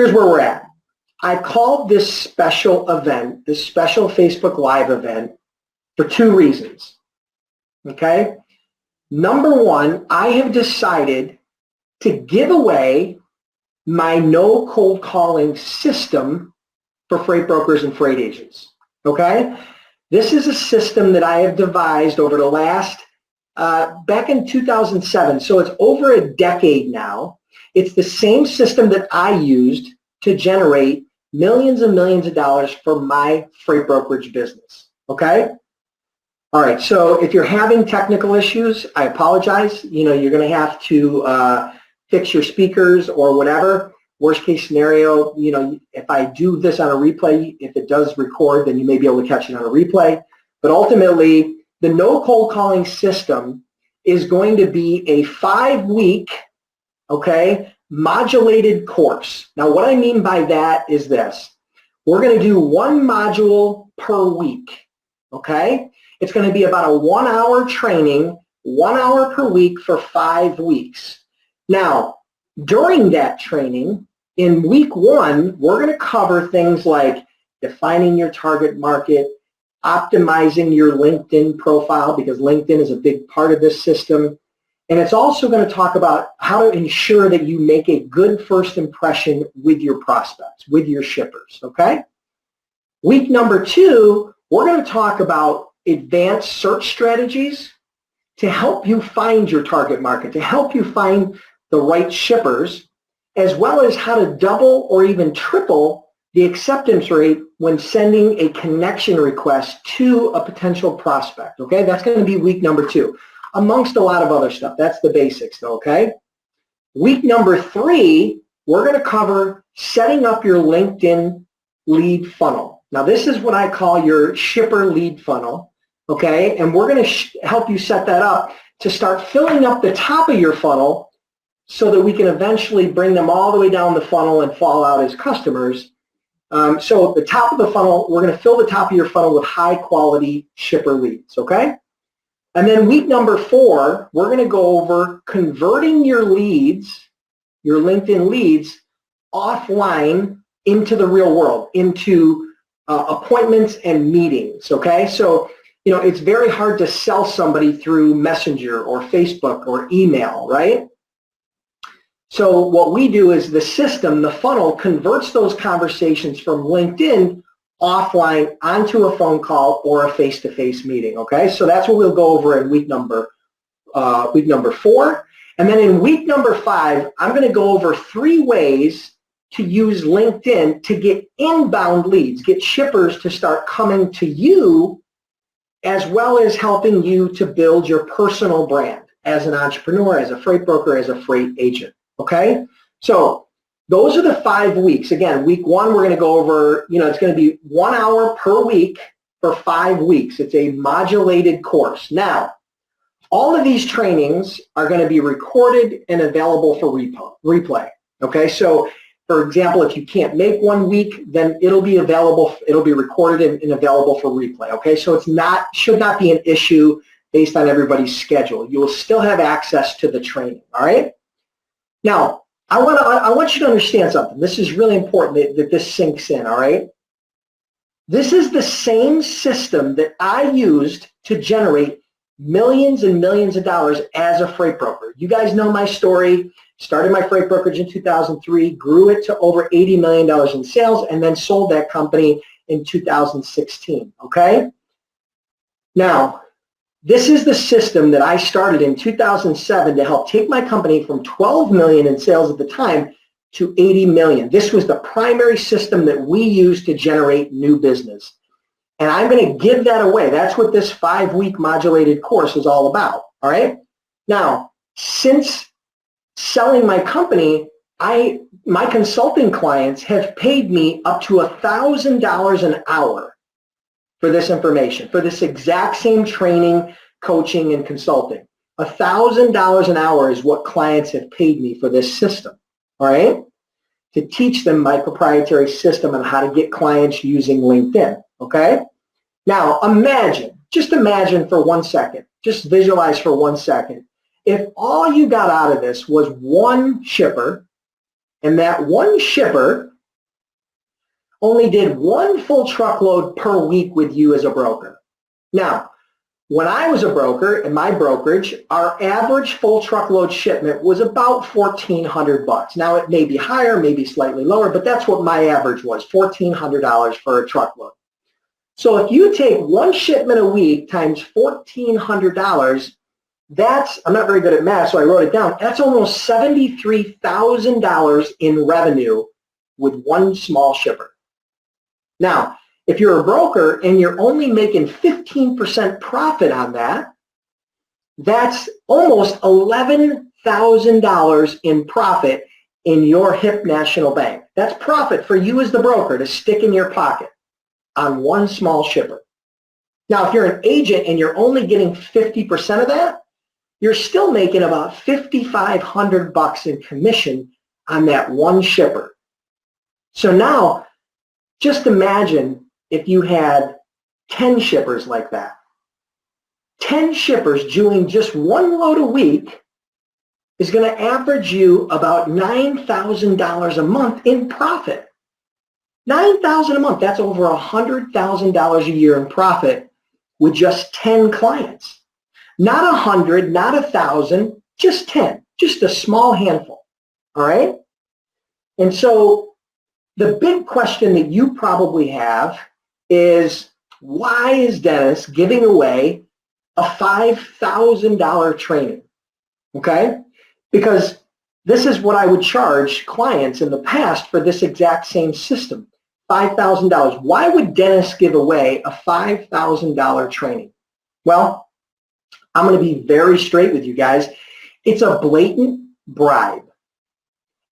here's where we're at. I called this special event, this special Facebook Live event, for two reasons, okay? Number one, I have decided to give away my no cold calling system for freight brokers and freight agents, okay? This is a system that I have devised over the last, back in 2007, so it's over a decade now. It's the same system that I used to generate millions and millions of dollars for my freight brokerage business, okay? All right, so if you're having technical issues, I apologize. You know, you're going to have to fix your speakers or whatever. Worst case scenario, you know, if I do this on a replay, if it does record, then you may be able to catch it on a replay. But ultimately, the no cold calling system is going to be a 5-week, okay, modulated course. Now, what I mean by that is this. We're going to do one module per week, okay? It's going to be about a 1-hour training, 1 hour per week for 5 weeks. Now, during that training, in week 1, we're going to cover things like defining your target market, optimizing your LinkedIn profile, because LinkedIn is a big part of this system. And it's also going to talk about how to ensure that you make a good first impression with your prospects, with your shippers, okay? Week number 2, we're going to talk about advanced search strategies to help you find your target market, to help you find the right shippers, as well as how to double or even triple the acceptance rate when sending a connection request to a potential prospect, okay? That's going to be week number 2, amongst a lot of other stuff. That's the basics, though, okay? Week number 3, we're going to cover setting up your LinkedIn lead funnel. Now, this is what I call your shipper lead funnel, okay? And we're going to help you set that up to start filling up the top of your funnel so that we can eventually bring them all the way down the funnel and fall out as customers. So the top of the funnel, we're going to fill the top of your funnel with high quality shipper leads, okay? And then week number 4, we're going to go over converting your leads, your LinkedIn leads, offline into the real world, into appointments and meetings, okay? So, you know, it's very hard to sell somebody through Messenger or Facebook or email, right? So what we do is the system, the funnel, converts those conversations from LinkedIn offline onto a phone call or a face-to-face meeting, okay? So that's what we'll go over in week number 4. And then in week number 5, I'm going to go over 3 ways to use LinkedIn to get inbound leads, get shippers to start coming to you, as well as helping you to build your personal brand as an entrepreneur, as a freight broker, as a freight agent. Okay, so those are the 5 weeks. Again, week 1, we're going to go over, you know, it's going to be 1 hour per week for 5 weeks. It's a modulated course. Now, all of these trainings are going to be recorded and available for replay. Okay, so for example, if you can't make 1 week, then it'll be available, it'll be recorded and available for replay. Okay, so it's not, should not be an issue based on everybody's schedule. You will still have access to the training. All right. Now, I want you to understand something. This is really important that this sinks in, all right? This is the same system that I used to generate millions and millions of dollars as a freight broker. You guys know my story. Started my freight brokerage in 2003, grew it to over $80 million in sales, and then sold that company in 2016, okay? Now, this is the system that I started in 2007 to help take my company from 12 million in sales at the time to 80 million. This was the primary system that we used to generate new business. And I'm going to give that away. That's what this 5-week modulated course is all about, all right? Now, since selling my company, my consulting clients have paid me up to $1,000 an hour for this information, for this exact same training, coaching, and consulting. $1,000 an hour is what clients have paid me for this system, all right? To teach them my proprietary system on how to get clients using LinkedIn, okay? Now, imagine, just imagine for 1 second, just visualize for 1 second, if all you got out of this was one shipper, and that one shipper only did 1 full truckload per week with you as a broker. Now, when I was a broker in my brokerage, our average full truckload shipment was about $1,400. Now it may be higher, maybe slightly lower, but that's what my average was, $1,400 for a truckload. So if you take 1 shipment a week times $1,400, that's, I'm not very good at math, so I wrote it down, that's almost $73,000 in revenue with 1 small shipper. Now, if you're a broker and you're only making 15% profit on that, that's almost $11,000 in profit in your HIP National Bank. That's profit for you as the broker to stick in your pocket on 1 small shipper. Now, if you're an agent and you're only getting 50% of that, you're still making about $5,500 in commission on that 1 shipper. So now, just imagine if you had 10 shippers like that. 10 shippers doing just 1 load a week is going to average you about $9,000 a month in profit. $9,000 a month, that's over $100,000 a year in profit with just 10 clients. Not 100, not 1,000, just 10, just a small handful, all right? And so the big question that you probably have is, why is Dennis giving away a $5,000 training, okay? Because this is what I would charge clients in the past for this exact same system, $5,000. Why would Dennis give away a $5,000 training? Well, I'm going to be very straight with you guys. It's a blatant bribe.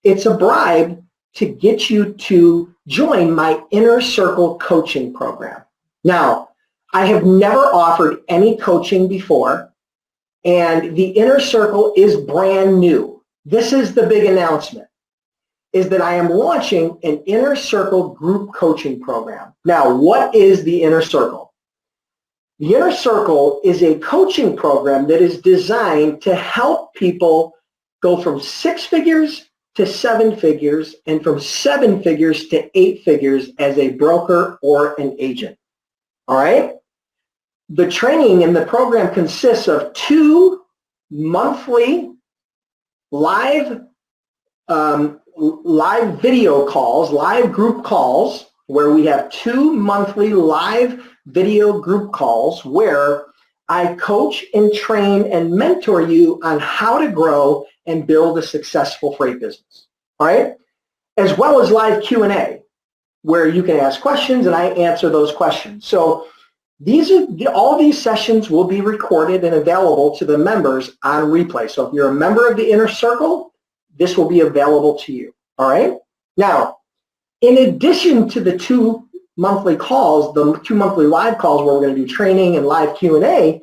It's a bribe to get you to join my Inner Circle coaching program. Now, I have never offered any coaching before, and the Inner Circle is brand new. This is the big announcement, is that I am launching an Inner Circle group coaching program. Now, what is the Inner Circle? The Inner Circle is a coaching program that is designed to help people go from 6 figures to 7 figures and from 7 figures to 8 figures as a broker or an agent. All right? The training in the program consists of 2 monthly live video calls, live group calls, where we have 2 monthly live video group calls where I coach and train and mentor you on how to grow and build a successful freight business, all right? As well as live Q&A, where you can ask questions and I answer those questions. So all these sessions will be recorded and available to the members on replay. So if you're a member of the Inner Circle, this will be available to you, all right? Now, in addition to the 2 monthly calls, the 2 monthly live calls where we're going to do training and live Q&A,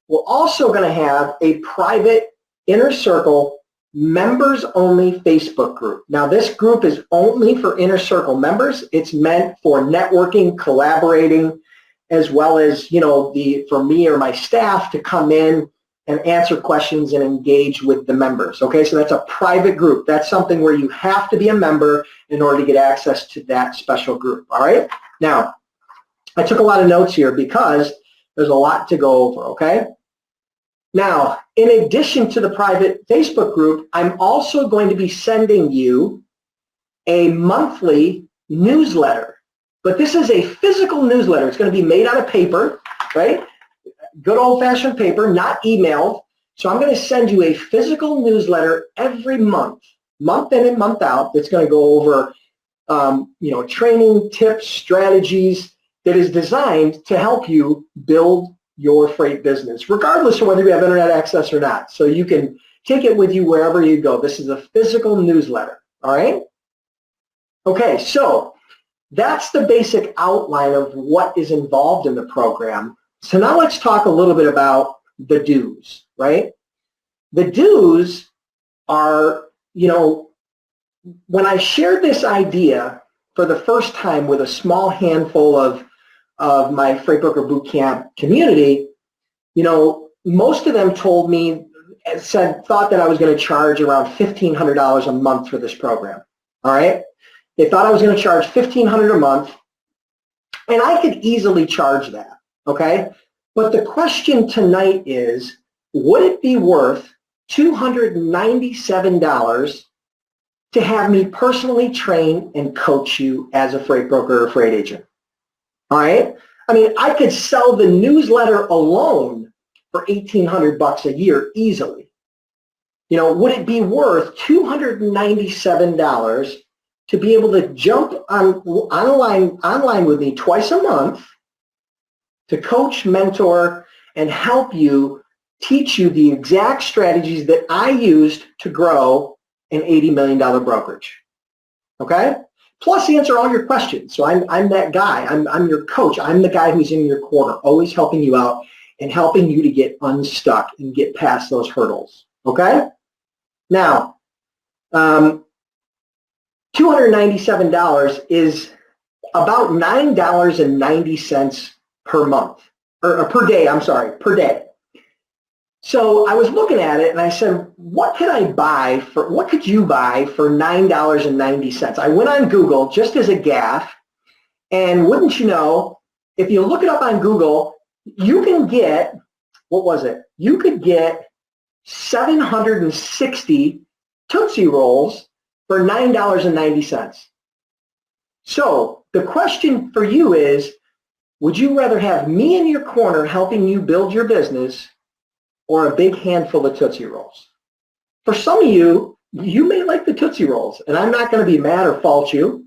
we're also going to have a private Inner Circle members-only Facebook group. Now, this group is only for Inner Circle members. It's meant for networking, collaborating, as well as, you know, for me or my staff to come in and answer questions and engage with the members. Okay, so that's a private group. That's something where you have to be a member in order to get access to that special group. All right, now I took a lot of notes here because there's a lot to go over. Okay, now in addition to the private Facebook group, I'm also going to be sending you a monthly newsletter. But this is a physical newsletter. It's going to be made out of paper, right? Good old-fashioned paper, not emailed. So I'm going to send you a physical newsletter every month in and month out, that's going to go over training, tips, strategies that is designed to help you build your freight business, regardless of whether you have internet access or not. So you can take it with you wherever you go. This is a physical newsletter, all right? Okay, so that's the basic outline of what is involved in the program. So now let's talk a little bit about the dues, right? The dues are, when I shared this idea for the first time with a small handful of my Freight Broker Bootcamp community, most of them told me, thought that I was going to charge around $1,500 a month for this program, all right? They thought I was going to charge $1,500 a month, and I could easily charge that, okay? But the question tonight is, would it be worth $297 to have me personally train and coach you as a freight broker or freight agent? All right? I mean, I could sell the newsletter alone for $1,800 a year easily. You know, would it be worth $297 to be able to jump online with me twice a month to coach, mentor, and help you, teach you the exact strategies that I used to grow an $80 million brokerage? Okay? Plus answer all your questions. So I'm that guy. I'm your coach. I'm the guy who's in your corner, always helping you out and helping you to get unstuck and get past those hurdles. Okay? Now, $297 is about $9.90 per month, or per day, I'm sorry, per day. So I was looking at it and I said, what could you buy for $9.90? I went on Google just as a gaffe, and wouldn't you know, if you look it up on Google, you can get, you could get 760 Tootsie Rolls for $9.90. So the question for you is, would you rather have me in your corner helping you build your business or a big handful of Tootsie Rolls? For some of you, you may like the Tootsie Rolls, and I'm not going to be mad or fault you.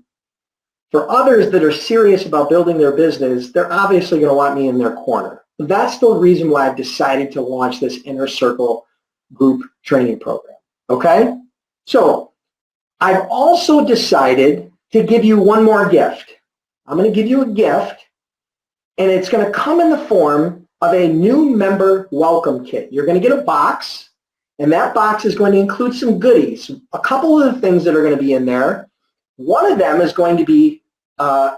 For others that are serious about building their business, they're obviously going to want me in their corner. That's the reason why I've decided to launch this Inner Circle group training program. Okay? So I've also decided to give you one more gift. I'm going to give you a gift, and it's going to come in the form of a new member welcome kit. You're going to get a box, and that box is going to include some goodies. A couple of the things that are going to be in there. One of them is going to be a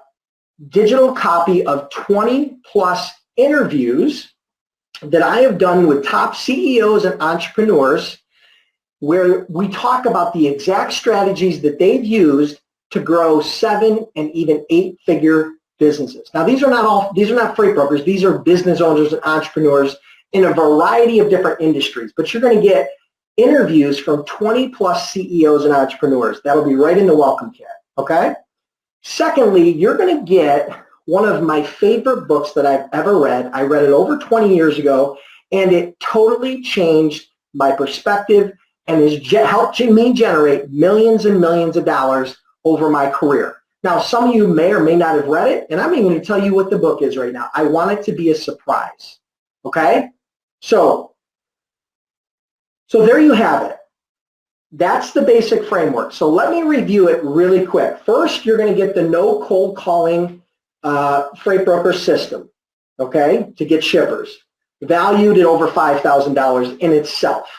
digital copy of 20 plus interviews that I have done with top CEOs and entrepreneurs, where we talk about the exact strategies that they've used to grow 7 and even 8-figure businesses. Now, these are not freight brokers. These are business owners and entrepreneurs in a variety of different industries. But you're going to get interviews from 20 plus CEOs and entrepreneurs. That'll be right in the welcome kit. Okay? Secondly, you're going to get one of my favorite books that I've ever read. I read it over 20 years ago, and it totally changed my perspective and has helped me generate millions and millions of dollars over my career. Now, some of you may or may not have read it, and I'm even going to tell you what the book is right now. I want it to be a surprise. Okay? So there you have it. That's the basic framework. So let me review it really quick. First, you're going to get the no cold calling freight broker system, okay, to get shippers, valued at over $5,000 in itself.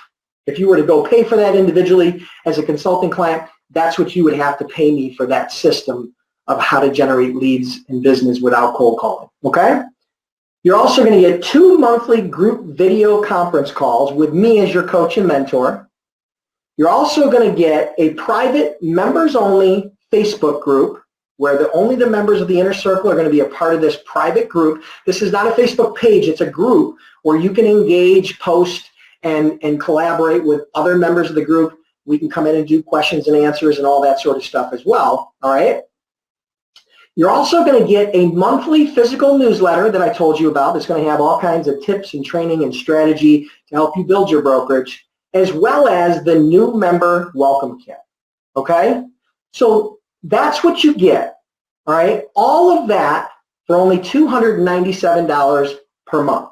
If you were to go pay for that individually as a consulting client, that's what you would have to pay me for that system of how to generate leads in business without cold calling, okay? You're also going to get 2 monthly group video conference calls with me as your coach and mentor. You're also going to get a private members-only Facebook group where only the members of the Inner Circle are going to be a part of this private group. This is not a Facebook page. It's a group where you can engage, post, and collaborate with other members of the group. We can come in and do questions and answers and all that sort of stuff as well, all right? You're also going to get a monthly physical newsletter that I told you about that's going to have all kinds of tips and training and strategy to help you build your brokerage, as well as the new member welcome kit, okay? So that's what you get, all right? All of that for only $297 per month.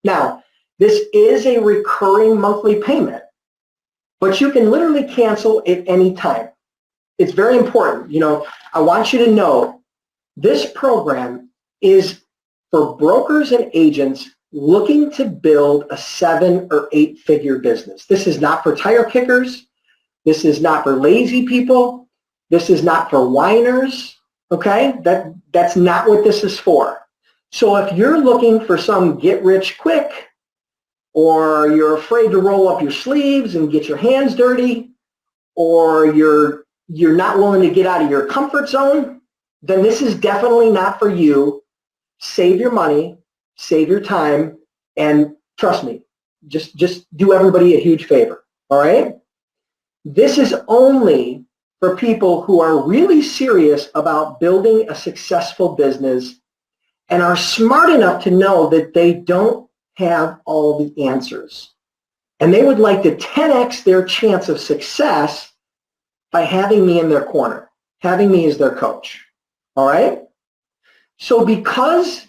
Now, this is a recurring monthly payment, but you can literally cancel at any time. It's very important. You know, I want you to know this program is for brokers and agents looking to build a 7 or 8-figure business. This is not for tire kickers. This is not for lazy people. This is not for whiners, okay? That's not what this is for. So if you're looking for some get-rich-quick, or you're afraid to roll up your sleeves and get your hands dirty, or you're you're not willing to get out of your comfort zone, then this is definitely not for you. Save your money, save your time, and trust me, just do everybody a huge favor, all right? This is only for people who are really serious about building a successful business and are smart enough to know that they don't have all the answers. And they would like to 10x their chance of success by having me in their corner, having me as their coach, all right? So because,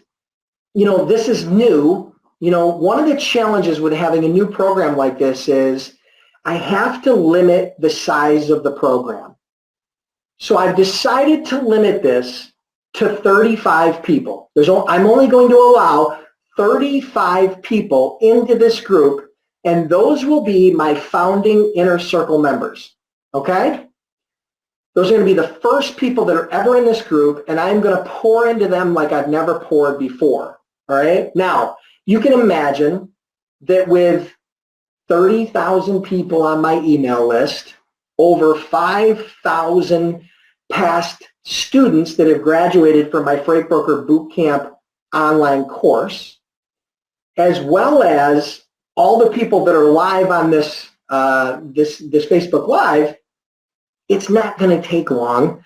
this is new, one of the challenges with having a new program like this is I have to limit the size of the program. So I've decided to limit this to 35 people. I'm only going to allow 35 people into this group, and those will be my founding inner circle members, okay? Those are going to be the first people that are ever in this group, and I'm going to pour into them like I've never poured before, all right? Now, you can imagine that with 30,000 people on my email list, over 5,000 past students that have graduated from my Freight Broker Bootcamp online course, as well as all the people that are live on this Facebook Live, it's not going to take long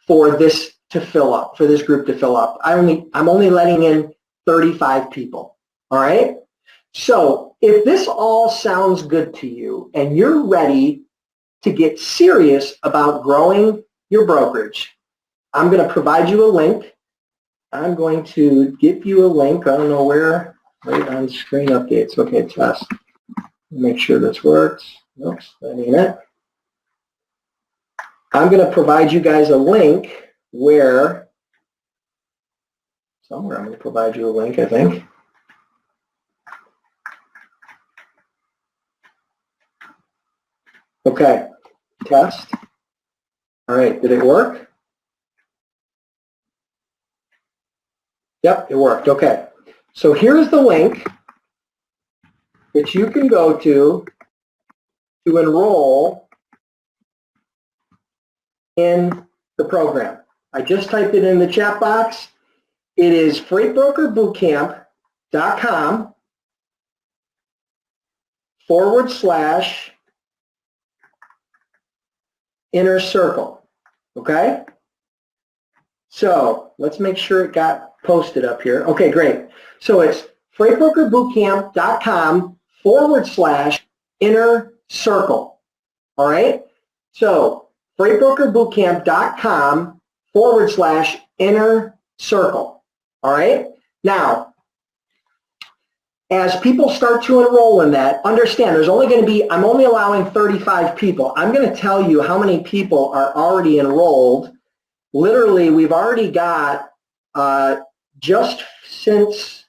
for this to fill up, for this group to fill up. I'm only letting in 35 people, all right? So if this all sounds good to you and you're ready to get serious about growing your brokerage, I'm going to provide you a link. I'm going to give you a link. I don't know where, right on screen updates. Okay, test. Make sure this works. Oops, that ain't it. I'm going to provide you guys a link where, somewhere I'm going to provide you a link, I think. Okay, test. All right, did it work? Yep, it worked. Okay, so here's the link that you can go to enroll in the program. I just typed it in the chat box. It is freightbrokerbbootcamp.com/inner circle. Okay? So let's make sure it got posted up here. Okay, great. So it's freightbrokerbbootcamp.com/inner circle. All right? So freightbrokerbbootcamp.com/inner circle. All right? Now, as people start to enroll in that, understand there's only going to be, I'm only allowing 35 people. I'm going to tell you how many people are already enrolled. Literally, we've already got, just since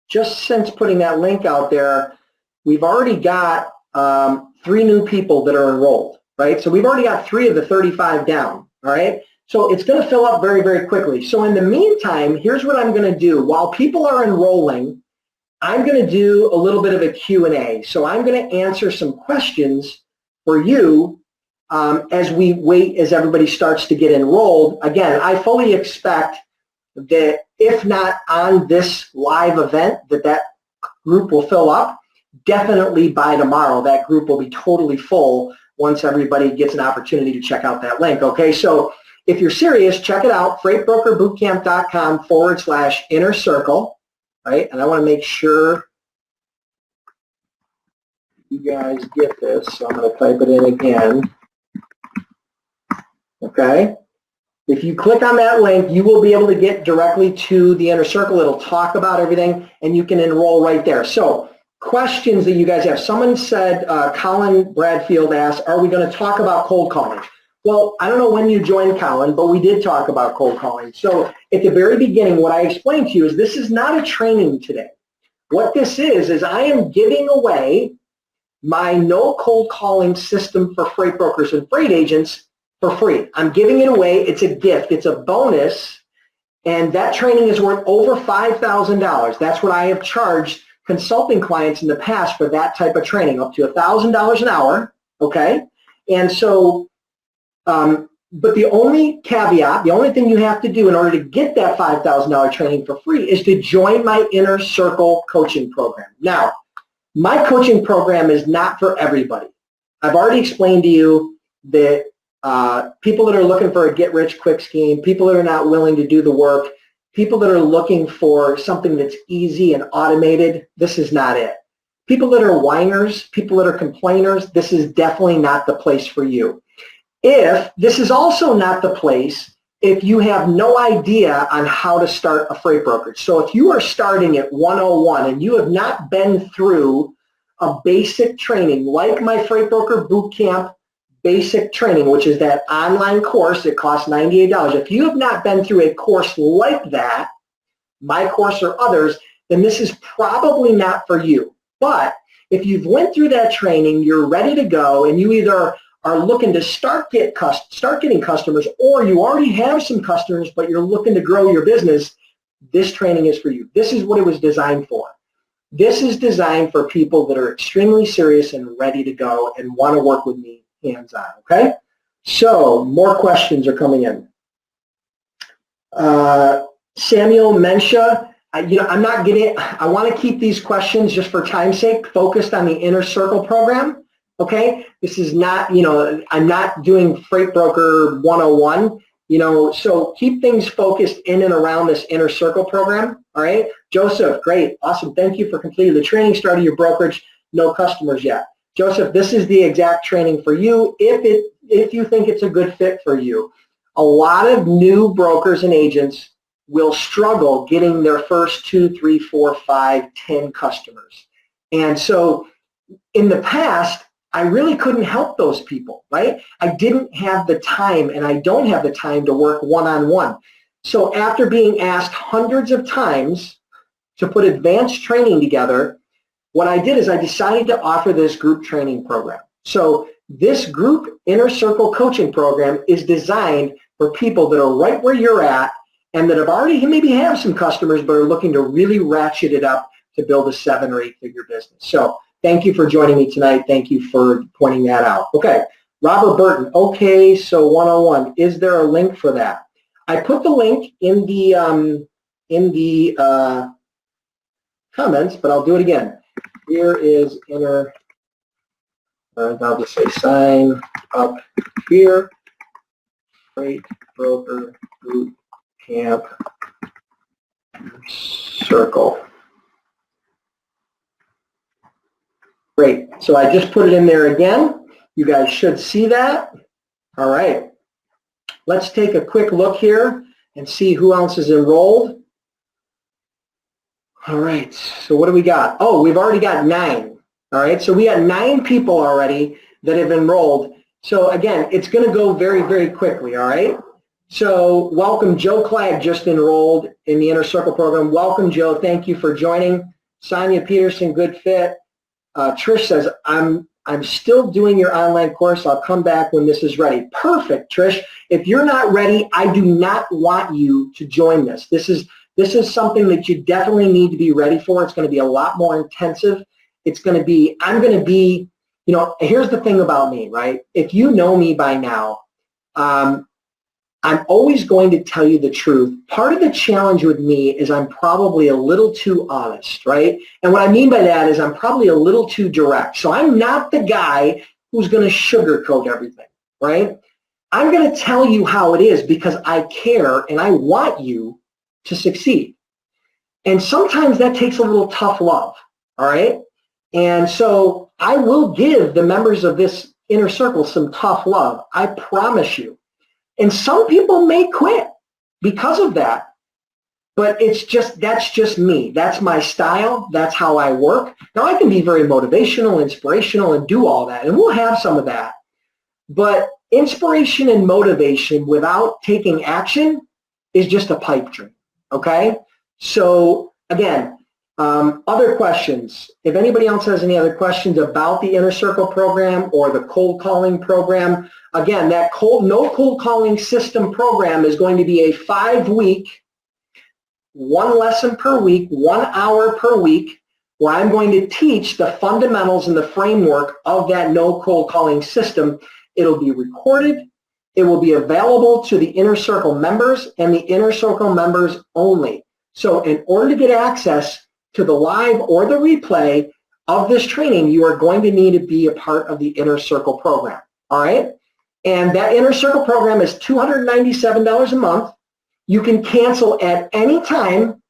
putting that link out there, we've already got 3 new people that are enrolled. Right? So we've already got 3 of the 35 down, all right? So it's going to fill up very, very quickly. So in the meantime, here's what I'm going to do. While people are enrolling, I'm going to do a little bit of a Q&A. So I'm going to answer some questions for you as we wait, as everybody starts to get enrolled. Again, I fully expect that if not on this live event, that group will fill up. Definitely by tomorrow, that group will be totally full once everybody gets an opportunity to check out that link, okay? So if you're serious, check it out, freightbrokerbbootcamp.com/inner circle, right? And I want to make sure you guys get this, so I'm going to type it in again, okay? If you click on that link, you will be able to get directly to the inner circle. It'll talk about everything, and you can enroll right there. So questions that you guys have. Someone said, Colin Bradfield asked, are we going to talk about cold calling? Well, I don't know when you joined, Colin, but we did talk about cold calling. So at the very beginning, what I explained to you is this is not a training today. What this is I am giving away my no cold calling system for freight brokers and freight agents for free. I'm giving it away. It's a gift. It's a bonus. And that training is worth over $5,000. That's what I have charged consulting clients in the past for that type of training, up to $1,000 an hour, okay? And so But the only caveat, the only thing you have to do in order to get that $5,000 training for free is to join my Inner Circle coaching program. Now, my coaching program is not for everybody. I've already explained to you that people that are looking for a get-rich-quick scheme, people that are not willing to do the work, people that are looking for something that's easy and automated, this is not it. People that are whiners, people that are complainers, this is definitely not the place for you. This is also not the place if you have no idea on how to start a freight brokerage. So if you are starting at 101 and you have not been through a basic training like my Freight Broker Bootcamp basic training, which is that online course that costs $98. If you have not been through a course like that, my course or others, then this is probably not for you. But if you've went through that training, you're ready to go, and you either are looking to start getting customers, or you already have some customers, but you're looking to grow your business, this training is for you. This is what it was designed for. This is designed for people that are extremely serious and ready to go and want to work with me hands-on, okay? So, more questions are coming in. Samuel Mensha, I'm not getting, I want to keep these questions just for time's sake focused on the Inner Circle program, okay? This is not, I'm not doing Freight Broker 101, so keep things focused in and around this Inner Circle program, all right? Joseph, great, awesome, thank you for completing the training, starting your brokerage, no customers yet. Joseph, this is the exact training for you if you think it's a good fit for you. A lot of new brokers and agents will struggle getting their first 2, 3, 4, 5, 10 customers. And so in the past, I really couldn't help those people, right? I didn't have the time, and I don't have the time to work one-on-one. So after being asked hundreds of times to put advanced training together, what I did is I decided to offer this group training program. So this group Inner Circle coaching program is designed for people that are right where you're at and that have already maybe have some customers but are looking to really ratchet it up to build a 7 or 8 figure business. So thank you for joining me tonight. Thank you for pointing that out. Okay, Robert Burton. Okay, so 101. Is there a link for that? I put the link in the comments, but I'll do it again. Here is I'll just say sign up here, Freight Broker Bootcamp Circle. Great, so I just put it in there again. You guys should see that. All right, let's take a quick look here and see who else is enrolled. All right, so what do we got? Oh, we've already got 9. All right, so we got 9 people already that have enrolled. So again, it's going to go very, very quickly, all right? So welcome, Joe Clegg just enrolled in the Inner Circle program. Welcome, Joe. Thank you for joining. Sonia Peterson, good fit. Trish says, I'm still doing your online course. I'll come back when this is ready. Perfect, Trish. If you're not ready, I do not want you to join this. This is something that you definitely need to be ready for. It's going to be a lot more intensive. It's going to be, I'm going to be, here's the thing about me, right? If you know me by now, I'm always going to tell you the truth. Part of the challenge with me is I'm probably a little too honest, right? And what I mean by that is I'm probably a little too direct. So I'm not the guy who's going to sugarcoat everything, right? I'm going to tell you how it is because I care and I want you to succeed. And sometimes that takes a little tough love, all right? And so I will give the members of this Inner Circle some tough love. I promise you. And some people may quit because of that. But that's just me. That's my style. That's how I work. Now I can be very motivational, inspirational, and do all that. And we'll have some of that. But inspiration and motivation without taking action is just a pipe dream. Okay? So again, other questions. If anybody else has any other questions about the Inner Circle program or the cold calling program, again, that no cold calling system program is going to be a 5-week, 1 lesson per week, 1 hour per week, where I'm going to teach the fundamentals and the framework of that no cold calling system. It'll be recorded. It will be available to the Inner Circle members and the Inner Circle members only. So in order to get access to the live or the replay of this training, you are going to need to be a part of the Inner Circle program, all right? And that Inner Circle program is $297 a month. You can cancel at any time,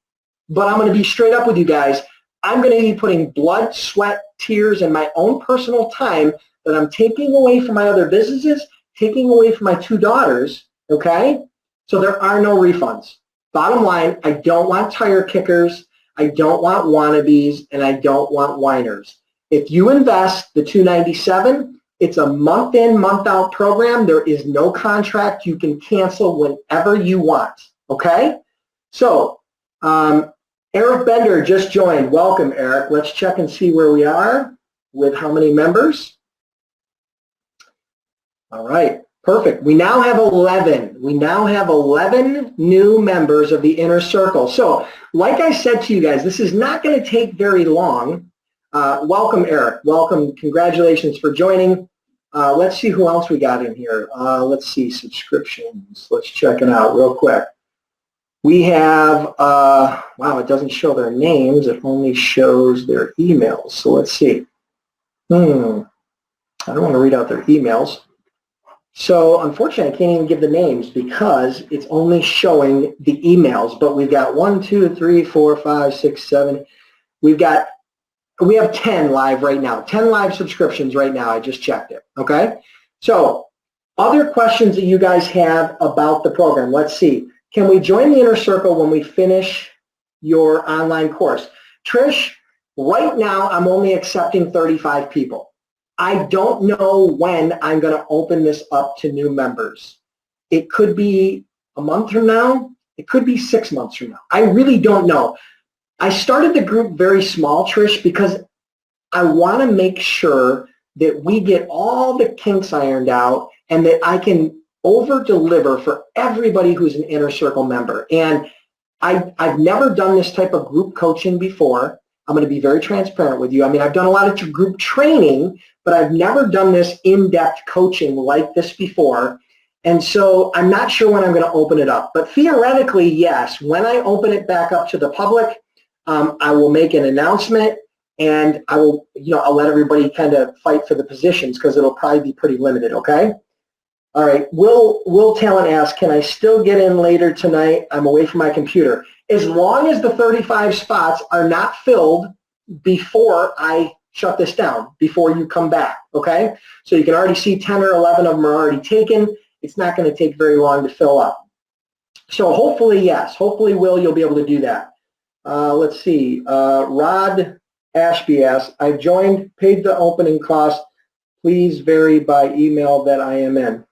but I'm going to be straight up with you guys. I'm going to be putting blood, sweat, tears, and my own personal time that I'm taking away from my other businesses, taking away from my 2 daughters, okay? So there are no refunds. Bottom line, I don't want tire kickers, I don't want wannabes, and I don't want whiners. If you invest the $297, it's a month in, month out program. There is no contract. You can cancel whenever you want, okay? So, Eric Bender just joined. Welcome, Eric. Let's check and see where we are with how many members. All right, perfect. We now have 11. We now have 11 new members of the Inner Circle. So, like I said to you guys, this is not going to take very long. Welcome, Eric. Welcome. Congratulations for joining. Let's see who else we got in here. Let's see, subscriptions. Let's check it out real quick. We have, wow, it doesn't show their names. It only shows their emails. So let's see. I don't want to read out their emails. So unfortunately, I can't even give the names because it's only showing the emails. But we've got 1, 2, 3, 4, 5, 6, 7. We have 10 live right now. 10 live subscriptions right now. I just checked it. Okay. So other questions that you guys have about the program. Let's see. Can we join the Inner Circle when we finish your online course? Trish, right now I'm only accepting 35 people. I don't know when I'm going to open this up to new members. It could be a month from now. It could be 6 months from now. I really don't know. I started the group very small, Trish, because I want to make sure that we get all the kinks ironed out and that I can over-deliver for everybody who's an Inner Circle member. And I've never done this type of group coaching before. I'm going to be very transparent with you. I mean, I've done a lot of group training, but I've never done this in-depth coaching like this before. And so I'm not sure when I'm going to open it up. But theoretically, yes, when I open it back up to the public, I will make an announcement and I will, I'll let everybody kind of fight for the positions because it'll probably be pretty limited, okay? All right, Will Talent asks, can I still get in later tonight? I'm away from my computer. As long as the 35 spots are not filled before I shut this down, before you come back, okay? So you can already see 10 or 11 of them are already taken. It's not going to take very long to fill up. So hopefully, yes. Hopefully, Will, you'll be able to do that. Let's see. Rod Ashby asks, I joined, paid the opening cost. Please vary by email that I am in.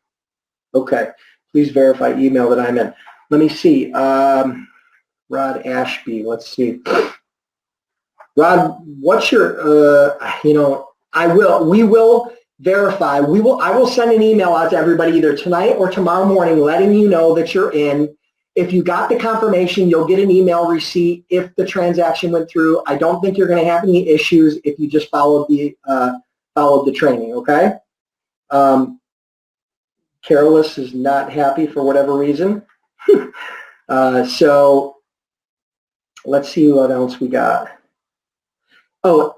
Okay. Please verify email that I'm in. Let me see. Rod Ashby. Let's see. Rod, what's your, we will verify. I will send an email out to everybody either tonight or tomorrow morning letting you know that you're in. If you got the confirmation, you'll get an email receipt if the transaction went through. I don't think you're going to have any issues if you just followed the training, okay? Carolus is not happy for whatever reason. So let's see what else we got. Oh,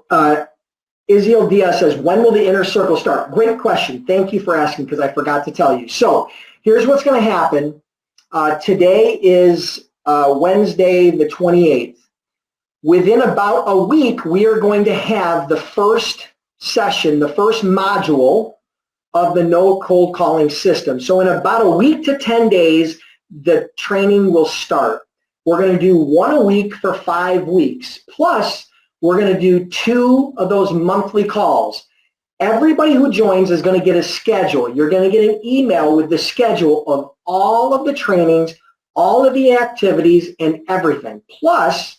Isiel Diaz says, when will the Inner Circle start? Great question. Thank you for asking because I forgot to tell you. So here's what's going to happen. Today is Wednesday the 28th. Within about a week, we are going to have the first session, the first module of the no cold calling system. So in about a week to 10 days, the training will start. We're going to do 1 a week for 5 weeks. Plus, we're going to do 2 of those monthly calls. Everybody who joins is going to get a schedule. You're going to get an email with the schedule of all of the trainings, all of the activities, and everything. Plus,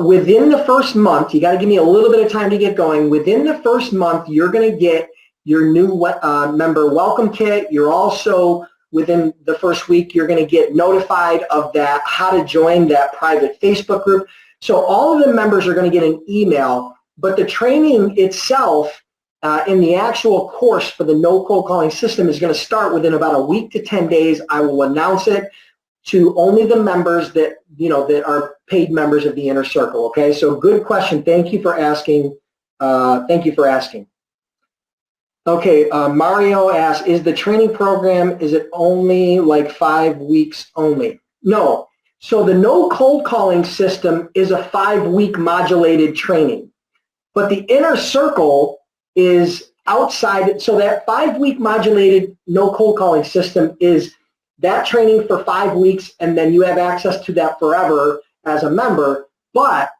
within the first month, you got to give me a little bit of time to get going. Within the first month, you're going to get your new member welcome kit. You're also, within the first week, you're going to get notified of that, how to join that private Facebook group. So all of the members are going to get an email, but the training itself in the actual course for the no cold calling system is going to start within about a week to 10 days. I will announce it to only the members that, that are paid members of the Inner Circle, okay? So good question. Thank you for asking. Okay, Mario asks, is the training program, is it only like 5 weeks only? No. So the no cold calling system is a 5-week modulated training. But the Inner Circle is outside. So that 5-week modulated no cold calling system is that training for 5 weeks, and then you have access to that forever as a member. But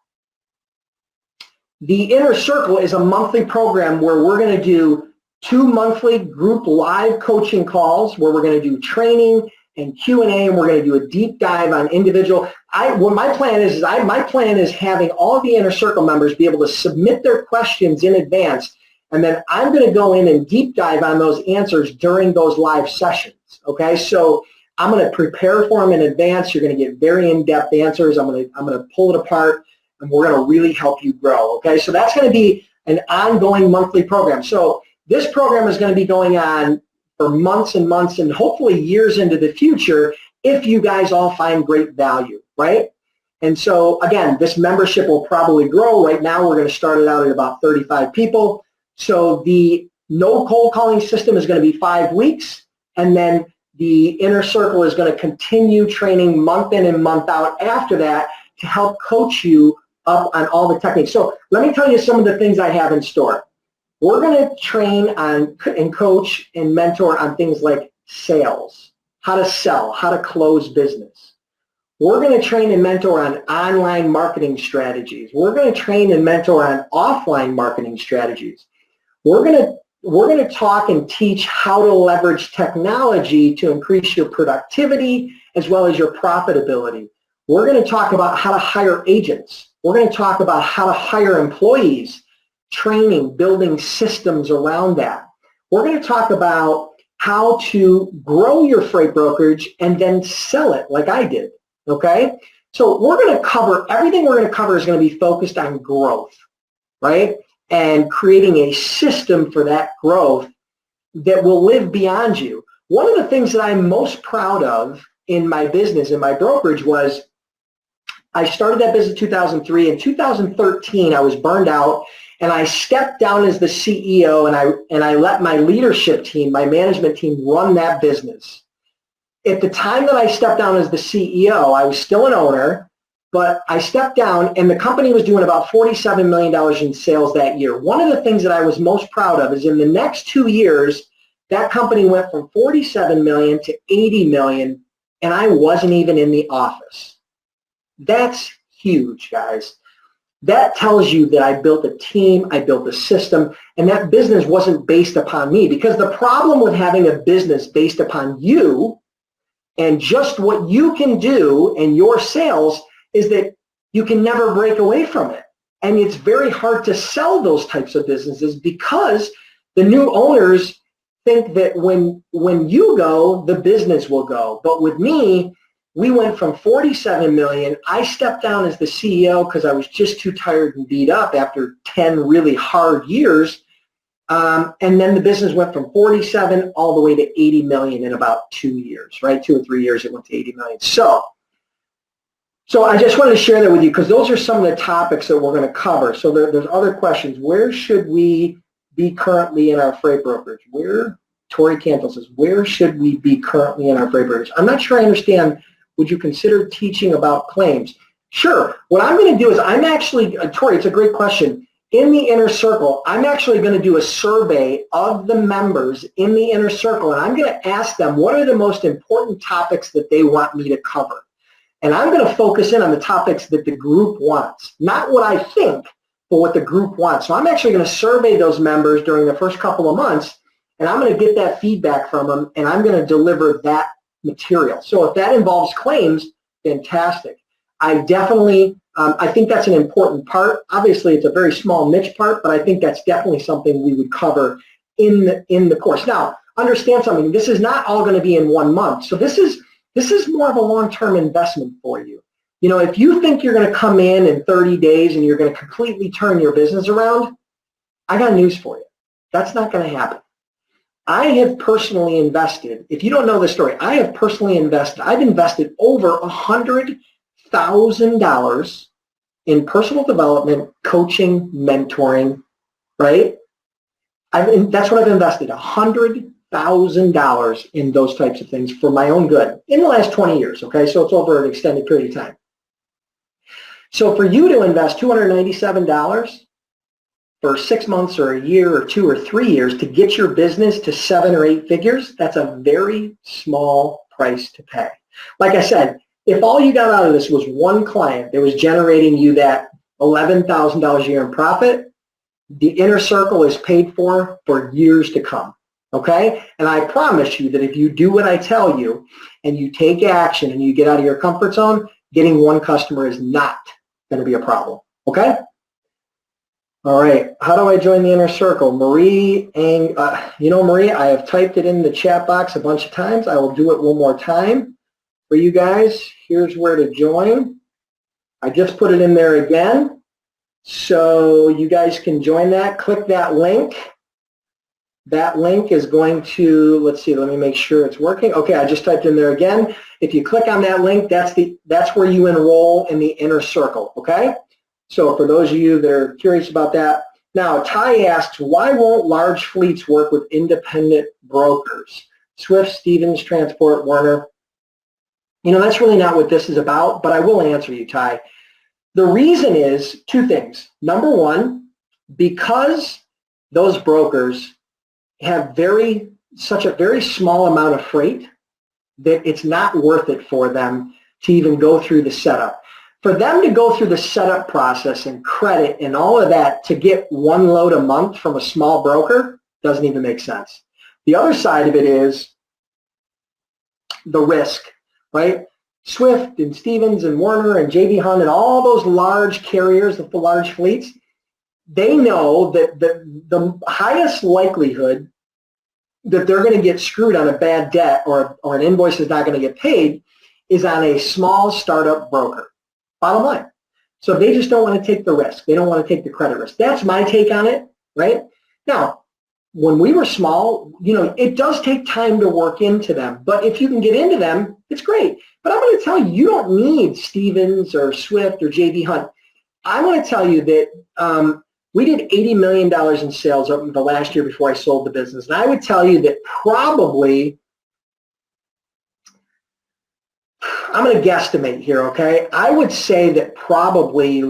the Inner Circle is a monthly program where we're going to do 2 monthly group live coaching calls where we're going to do training and Q&A, and we're going to do a deep dive on individual. What my plan is my plan is having all of the Inner Circle members be able to submit their questions in advance, and then I'm going to go in and deep dive on those answers during those live sessions. Okay, so I'm going to prepare for them in advance. You're going to get very in-depth answers. I'm going to pull it apart, and we're going to really help you grow. Okay, so that's going to be an ongoing monthly program. So this program is going to be going on for months and months and hopefully years into the future if you guys all find great value, right? And so again, this membership will probably grow. Right now we're going to start it out at about 35 people. So the no cold calling system is going to be 5 weeks, and then the Inner Circle is going to continue training month in and month out after that to help coach you up on all the techniques. So let me tell you some of the things I have in store. We're going to train on and coach and mentor on things like sales, how to sell, how to close business. We're going to train and mentor on online marketing strategies. We're going to train and mentor on offline marketing strategies. We're going to talk and teach how to leverage technology to increase your productivity as well as your profitability. We're going to talk about how to hire agents. We're going to talk about how to hire employees, training, building systems around that. We're going to talk about how to grow your freight brokerage and then sell it like I did, okay? So we're going to cover, everything we're going to cover is going to be focused on growth, right? And creating a system for that growth that will live beyond you. One of the things that I'm most proud of in my business, in my brokerage, was I started that business in 2003. In 2013, I was burned out, and I stepped down as the CEO, and I let my leadership team, my management team, run that business. At the time that I stepped down as the CEO, I was still an owner, but I stepped down, and the company was doing about $47 million in sales that year. One of the things that I was most proud of is in the next 2 years, that company went from $47 million to $80 million, and I wasn't even in the office. That's huge, guys. That tells you that I built a team, I built a system, and that business wasn't based upon me. Because the problem with having a business based upon you and just what you can do and your sales is that you can never break away from it. And it's very hard to sell those types of businesses because the new owners think that when you go, the business will go. But with me, we went from $47 million. I stepped down as the CEO because I was just too tired and beat up after 10 really hard years. And then the business went from 47 all the way to 80 million in about 2 years, right? 2 or 3 years, it went to 80 million. So I just wanted to share that with you because those are some of the topics that we're going to cover. So there's other questions. Where should we be currently in our freight brokerage? Tori Cantle says, where should we be currently in our freight brokerage? I'm not sure I understand. Would you consider teaching about claims? Sure. What I'm going to do is I'm actually, Tori, it's a great question. In the Inner Circle, I'm actually going to do a survey of the members in the Inner Circle, and I'm going to ask them what are the most important topics that they want me to cover. And I'm going to focus in on the topics that the group wants. Not what I think, but what the group wants. So I'm actually going to survey those members during the first couple of months, and I'm going to get that feedback from them, and I'm going to deliver that material. So if that involves claims, fantastic. I definitely, I think that's an important part. Obviously, it's a very small niche part, but I think that's definitely something we would cover in the course. Now, understand something. This is not all going to be in 1 month. So this is more of a long-term investment for you. You know, if you think you're going to come in 30 days and you're going to completely turn your business around, I got news for you. That's not going to happen. I have personally invested, if you don't know the story, I've invested over $100,000 in personal development, coaching, mentoring, right? That's what I've invested, $100,000 in those types of things for my own good in the last 20 years, okay? So it's over an extended period of time. So for you to invest $297 for 6 months or a year or 2 or 3 years to get your business to 7 or 8 figures, that's a very small price to pay. Like I said, if all you got out of this was one client that was generating you that $11,000 a year in profit, the inner circle is paid for years to come, okay? And I promise you that if you do what I tell you and you take action and you get out of your comfort zone, getting one customer is not going to be a problem, okay? All right, how do I join the inner circle? Marie, Marie, I have typed it in the chat box a bunch of times. I will do it one more time for you guys. Here's where to join. I just put it in there again, so you guys can join that. Click that link. That link is going to, let's see, let me make sure it's working. Okay, I just typed in there again. If you click on that link, that's where you enroll in the inner circle, okay? So for those of you that are curious about that. Now, Ty asks, why won't large fleets work with independent brokers? Swift, Stevens, Transport, Werner. That's really not what this is about, but I will answer you, Ty. The reason is 2 things. Number one, because those brokers have such a very small amount of freight that it's not worth it for them to even go through the setup. For them to go through the setup process and credit and all of that to get 1 load a month from a small broker doesn't even make sense. The other side of it is the risk, right? Swift and Stevens and Werner and J.B. Hunt and all those large carriers, the large fleets, they know that the highest likelihood that they're going to get screwed on a bad debt or an invoice is not going to get paid is on a small startup broker. Bottom line. So they just don't want to take the risk. They don't want to take the credit risk. That's my take on it, right? Now, when we were small, it does take time to work into them. But if you can get into them, it's great. But I'm going to tell you, you don't need Stevens or Swift or J.B. Hunt. I'm going to tell you that we did $80 million in sales over the last year before I sold the business. And I would tell you that probably, I'm going to guesstimate here, okay? I would say that probably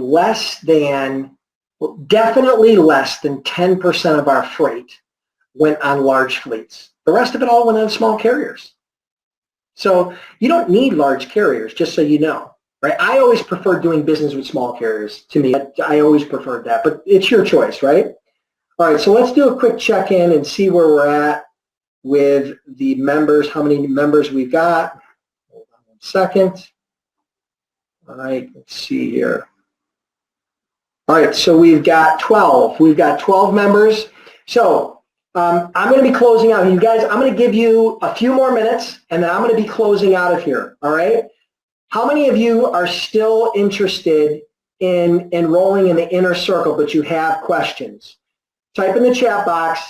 definitely less than 10% of our freight went on large fleets. The rest of it all went on small carriers. So you don't need large carriers, just so you know, right? I always prefer doing business with small carriers. To me, I always preferred that, but it's your choice, right? All right, so let's do a quick check-in and see where we're at with the members, how many members we've got. Hold on 1 second. All right, let's see here. All right, so we've got 12. We've got 12 members. So I'm going to be closing out. You guys, I'm going to give you a few more minutes, and then I'm going to be closing out of here, all right? How many of you are still interested in enrolling in the inner circle, but you have questions? Type in the chat box,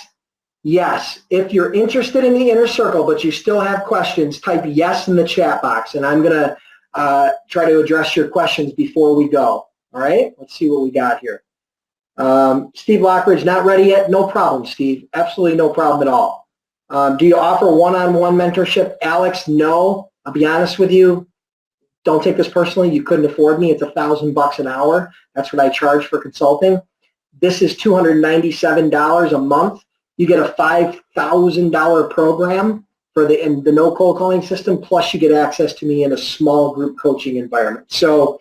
yes. If you're interested in the inner circle, but you still have questions, type yes in the chat box, and I'm going to try to address your questions before we go, all right? Let's see what we got here. Steve Lockridge, not ready yet? No problem, Steve. Absolutely no problem at all. Do you offer one-on-one mentorship? Alex, no. I'll be honest with you. Don't take this personally. You couldn't afford me. It's $1,000 an hour. That's what I charge for consulting. This is $297 a month. You get a $5,000 program for the no cold calling system, plus you get access to me in a small group coaching environment. So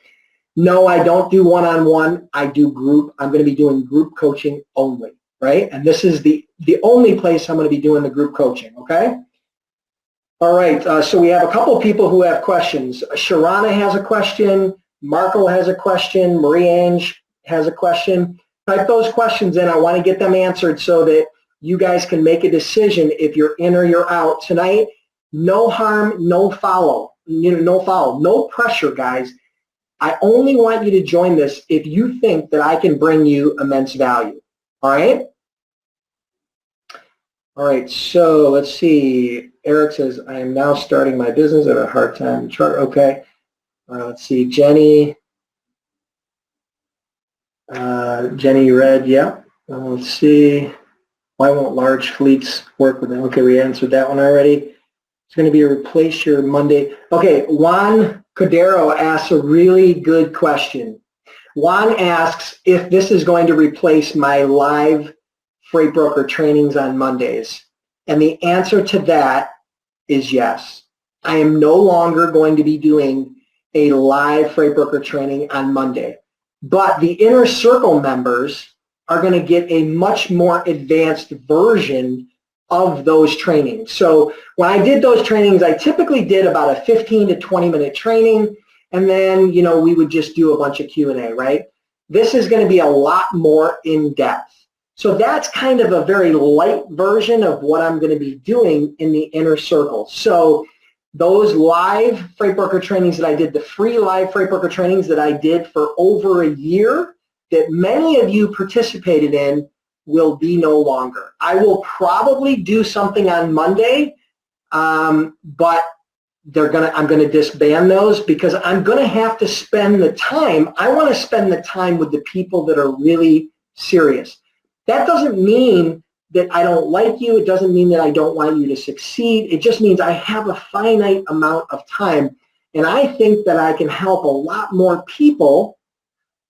no, I don't do one-on-one. I do group. I'm going to be doing group coaching only, right? And this is the only place I'm going to be doing the group coaching, okay? All right, so we have a couple of people who have questions. Sharana has a question. Marco has a question. Marie-Ange has a question. Type those questions in. I want to get them answered so that you guys can make a decision if you're in or you're out tonight. No harm, no foul. No foul. No pressure, guys. I only want you to join this if you think that I can bring you immense value, all right? All right, so let's see. Eric says, I am now starting my business. I have a hard time. Okay. Let's see. Jenny. Jenny read, yeah. Let's see. Why won't large fleets work with them? Okay, we answered that one already. It's going to be a replace your Monday. Okay, Juan Cordero asks a really good question. Juan asks if this is going to replace my live freight broker trainings on Mondays. And the answer to that is yes. I am no longer going to be doing a live freight broker training on Monday. But the Inner Circle members are going to get a much more advanced version of those trainings. So when I did those trainings, I typically did about a 15 to 20 minute training, and then, we would just do a bunch of Q&A, right? This is going to be a lot more in depth. So that's kind of a very light version of what I'm going to be doing in the Inner Circle. So those live freight broker trainings that I did, the free live freight broker trainings that I did for over a year that many of you participated in, will be no longer. I will probably do something on Monday, but I'm going to disband those because I'm going to have to spend the time. I want to spend the time with the people that are really serious. That doesn't mean that I don't like you. It doesn't mean that I don't want you to succeed. It just means I have a finite amount of time, and I think that I can help a lot more people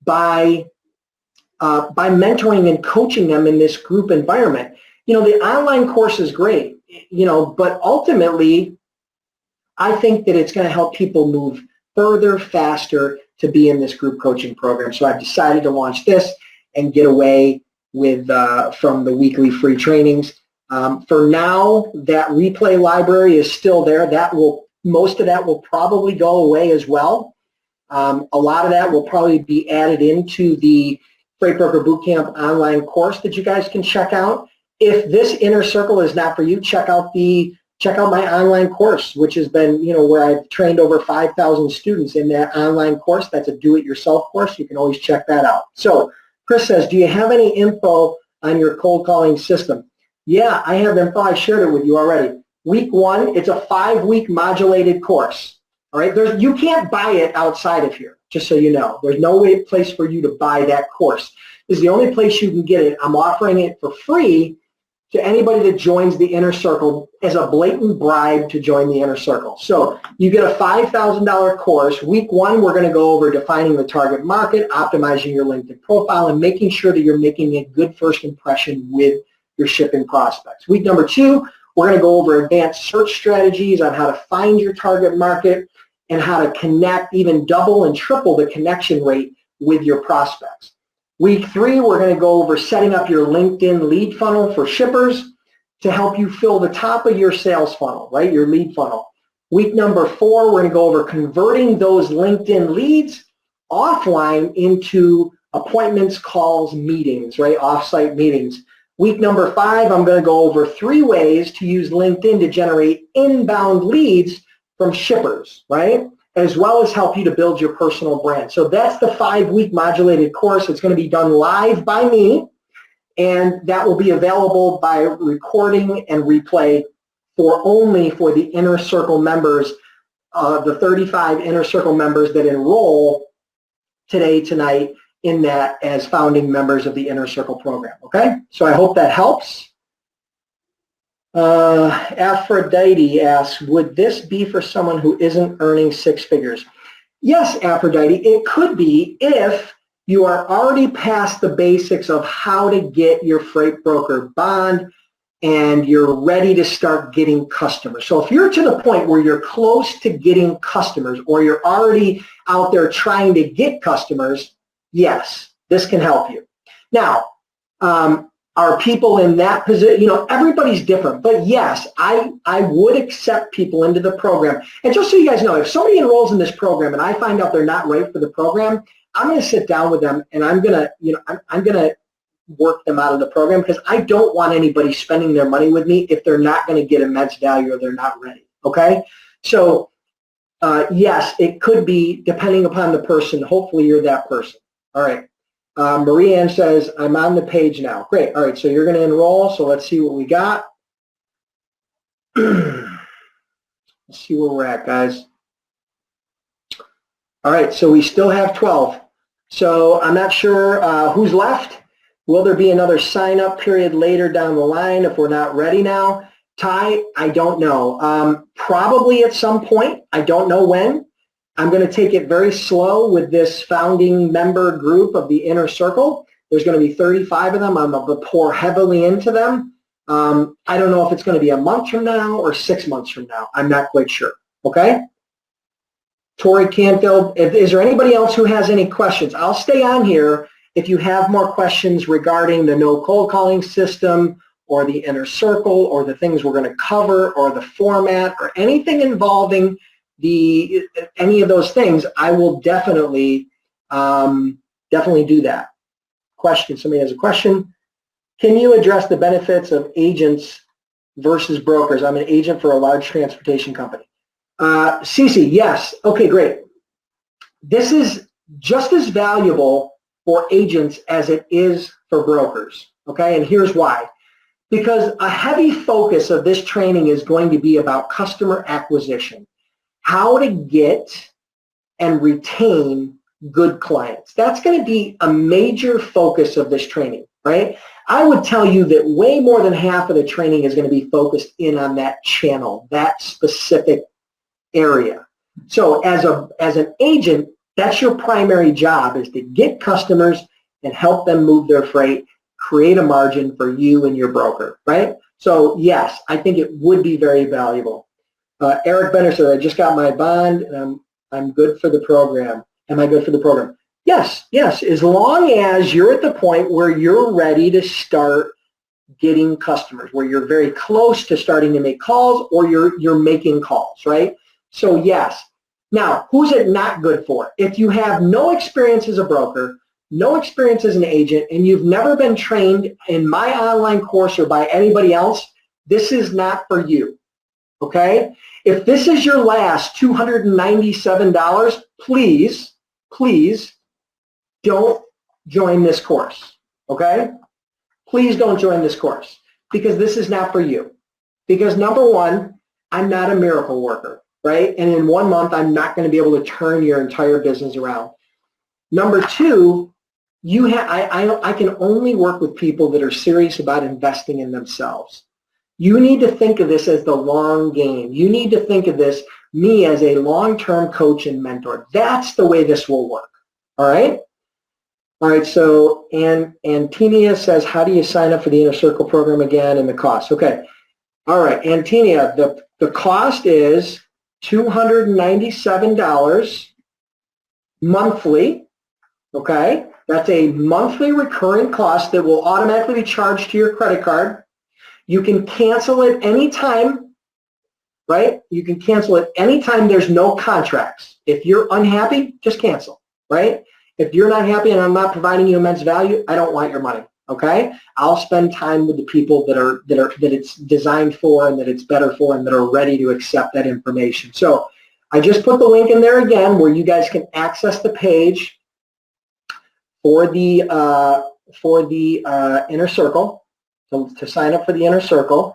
by mentoring and coaching them in this group environment. The online course is great, but ultimately, I think that it's going to help people move further, faster to be in this group coaching program. So I've decided to launch this and get away with from the weekly free trainings. For now, that replay library is still there. Most of that will probably go away as well. A lot of that will probably be added into the Freight Broker Bootcamp online course that you guys can check out. If this Inner Circle is not for you, check out my online course, which has been, where I've trained over 5,000 students in that online course. That's a do-it-yourself course. You can always check that out. So Chris says, do you have any info on your cold calling system? Yeah, I have info. I shared it with you already. Week 1, it's a 5-week modulated course. All right, you can't buy it outside of here, just so you know. There's no place for you to buy that course. This is the only place you can get it. I'm offering it for free to anybody that joins the Inner Circle as a blatant bribe to join the Inner Circle. So you get a $5,000 course. Week 1, we're going to go over defining the target market, optimizing your LinkedIn profile, and making sure that you're making a good first impression with your shipping prospects. Week number 2, we're going to go over advanced search strategies on how to find your target market and how to connect, even double and triple the connection rate with your prospects. Week 3, we're going to go over setting up your LinkedIn lead funnel for shippers to help you fill the top of your sales funnel, right, your lead funnel. Week number 4, we're going to go over converting those LinkedIn leads offline into appointments, calls, meetings, right, off-site meetings. Week number 5, I'm going to go over 3 ways to use LinkedIn to generate inbound leads from shippers, right? As well as help you to build your personal brand. So that's the 5-week modulated course. It's going to be done live by me, and that will be available by recording and replay only for the Inner Circle members, the 35 Inner Circle members that enroll today, tonight, in that as founding members of the Inner Circle program, okay? So I hope that helps. Aphrodite asks, would this be for someone who isn't earning 6 figures? Yes, Aphrodite, it could be if you are already past the basics of how to get your freight broker bond and you're ready to start getting customers. So if you're to the point where you're close to getting customers or you're already out there trying to get customers, yes, this can help you. Now, are people in that position? Everybody's different, but yes, I would accept people into the program. And just so you guys know, if somebody enrolls in this program and I find out they're not right for the program, I'm going to sit down with them and I'm going to work them out of the program because I don't want anybody spending their money with me if they're not going to get immense value or they're not ready. Okay, so yes, it could be depending upon the person. Hopefully, you're that person. All right. Marie Ann says, I'm on the page now. Great. All right, so you're going to enroll, so let's see what we got. Let's see where we're at, guys. All right, so we still have 12. So I'm not sure who's left. Will there be another sign-up period later down the line if we're not ready now? Ty, I don't know. Probably at some point. I don't know when. I'm going to take it very slow with this founding member group of the Inner Circle. There's going to be 35 of them. I'm going to pour heavily into them. I don't know if it's going to be a month from now or 6 months from now. I'm not quite sure. Okay? Tori Canfield, is there anybody else who has any questions? I'll stay on here if you have more questions regarding the no cold calling system or the Inner Circle or the things we're going to cover or the format or anything involving any of those things. I will definitely do that. Question, somebody has a question. Can you address the benefits of agents versus brokers? I'm an agent for a large transportation company. Cece, yes. Okay, great. This is just as valuable for agents as it is for brokers, okay? And here's why. Because a heavy focus of this training is going to be about customer acquisition, how to get and retain good clients. That's going to be a major focus of this training, right? I would tell you that way more than half of the training is going to be focused in on that channel, that specific area. So as an agent, that's your primary job, is to get customers and help them move their freight, create a margin for you and your broker, right? So yes, I think it would be very valuable. Eric Benner said, I just got my bond and I'm good for the program. Am I good for the program? Yes, yes, as long as you're at the point where you're ready to start getting customers, where you're very close to starting to make calls or you're making calls, right? So yes. Now, who's it not good for? If you have no experience as a broker, no experience as an agent, and you've never been trained in my online course or by anybody else, this is not for you, okay? If this is your last $297, please, please don't join this course, okay? Please don't join this course because this is not for you. Because number one, I'm not a miracle worker. Right? And in 1 month, I'm not going to be able to turn your entire business around. Number two, I can only work with people that are serious about investing in themselves. You need to think of this as the long game. You need to think of this, me as a long-term coach and mentor. That's the way this will work. All right? All right, so Antonia says, how do you sign up for the Inner Circle program again and the cost? Okay. All right, Antonia, the cost is $297 monthly, okay? That's a monthly recurring cost that will automatically be charged to your credit card. You can cancel it anytime, right? You can cancel it anytime. There's no contracts. If you're unhappy, just cancel, right? If you're not happy and I'm not providing you immense value, I don't want your money, okay? I'll spend time with the people that it's designed for and that it's better for and that are ready to accept that information. So I just put the link in there again where you guys can access the page for the Inner Circle, to sign up for the Inner Circle.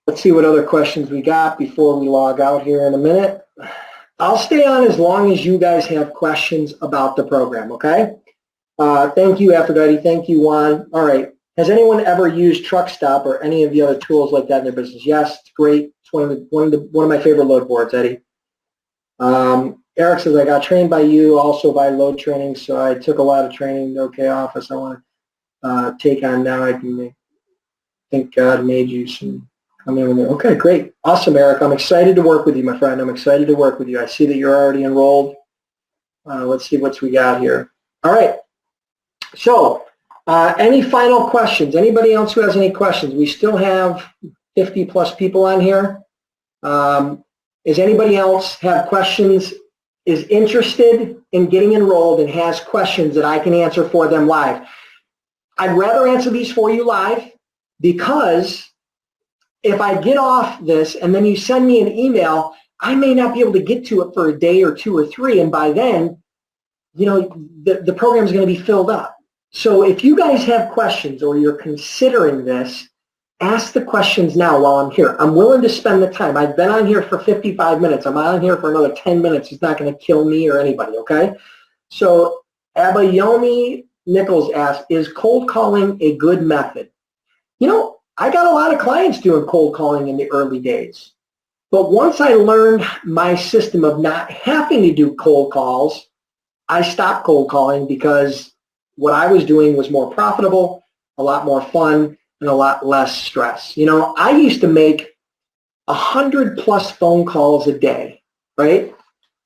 Let's see what other questions we got before we log out here in a minute. I'll stay on as long as you guys have questions about the program, okay? Thank you, Aphrodite. Thank you, Juan. All right. Has anyone ever used TruckStop or any of the other tools like that in their business? Yes, it's great. It's one of my favorite load boards, Eddie. Eric says, I got trained by you, also by load training, so I took a lot of training. Okay, office, I want to take on now. I can think God made you some. Okay, great. Awesome, Eric. I'm excited to work with you, my friend. I'm excited to work with you. I see that you're already enrolled. Let's see what we got here. All right. So, any final questions? Anybody else who has any questions? We still have 50 plus people on here. Does anybody else have questions, is interested in getting enrolled and has questions that I can answer for them live? I'd rather answer these for you live because if I get off this and then you send me an email, I may not be able to get to it for a day or two or three, and by then, you know, the program is going to be filled up. So if you guys have questions or you're considering this, Ask the questions now while I'm here. I'm willing to spend the time. I've been on here for 55 minutes. I'm on here for another 10 minutes. It's not going to kill me or anybody, okay? So Abayomi Nichols asked, is cold calling a good method? You know, I got a lot of clients doing cold calling in the early days. But once I learned my system of not having to do cold calls, I stopped cold calling because what I was doing was more profitable, a lot more fun, and a lot less stress. You know, I used to make 100+ phone calls a day, right?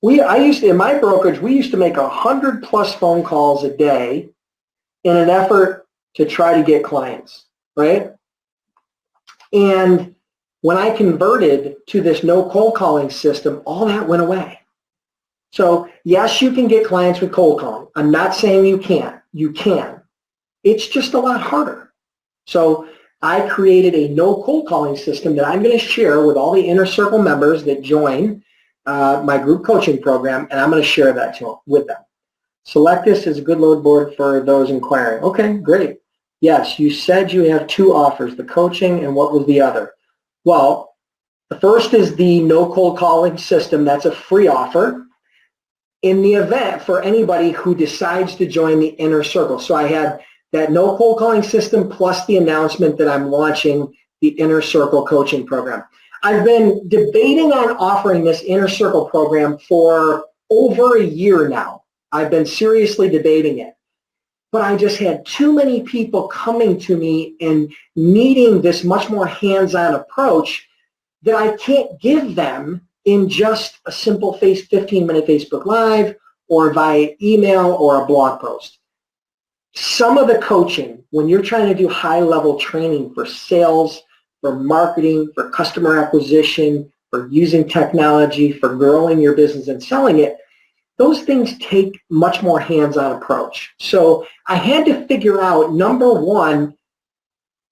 In my brokerage, we used to make 100+ phone calls a day in an effort to try to get clients, right? And when I converted to this no cold calling system, all that went away. So yes, you can get clients with cold calling. I'm not saying you can't. You can. It's just a lot harder. So I created a no cold calling system that I'm going to share with all the Inner Circle members that join my group coaching program, and I'm going to share that with them. Select this as a good load board for those inquiring. Okay, great. Yes, you said you have 2 offers, the coaching, and what was the other? Well, the first is the no cold calling system. That's a free offer in the event for anybody who decides to join the Inner Circle. So I had that no cold calling system plus the announcement that I'm launching the Inner Circle coaching program. I've been debating on offering this Inner Circle program for over a year now. I've been seriously debating it. But I just had too many people coming to me and needing this much more hands-on approach that I can't give them in just a simple 15-minute Facebook Live or via email or a blog post. Some of the coaching, when you're trying to do high-level training for sales, for marketing, for customer acquisition, for using technology, for growing your business and selling it, those things take much more hands-on approach. So I had to figure out, number one,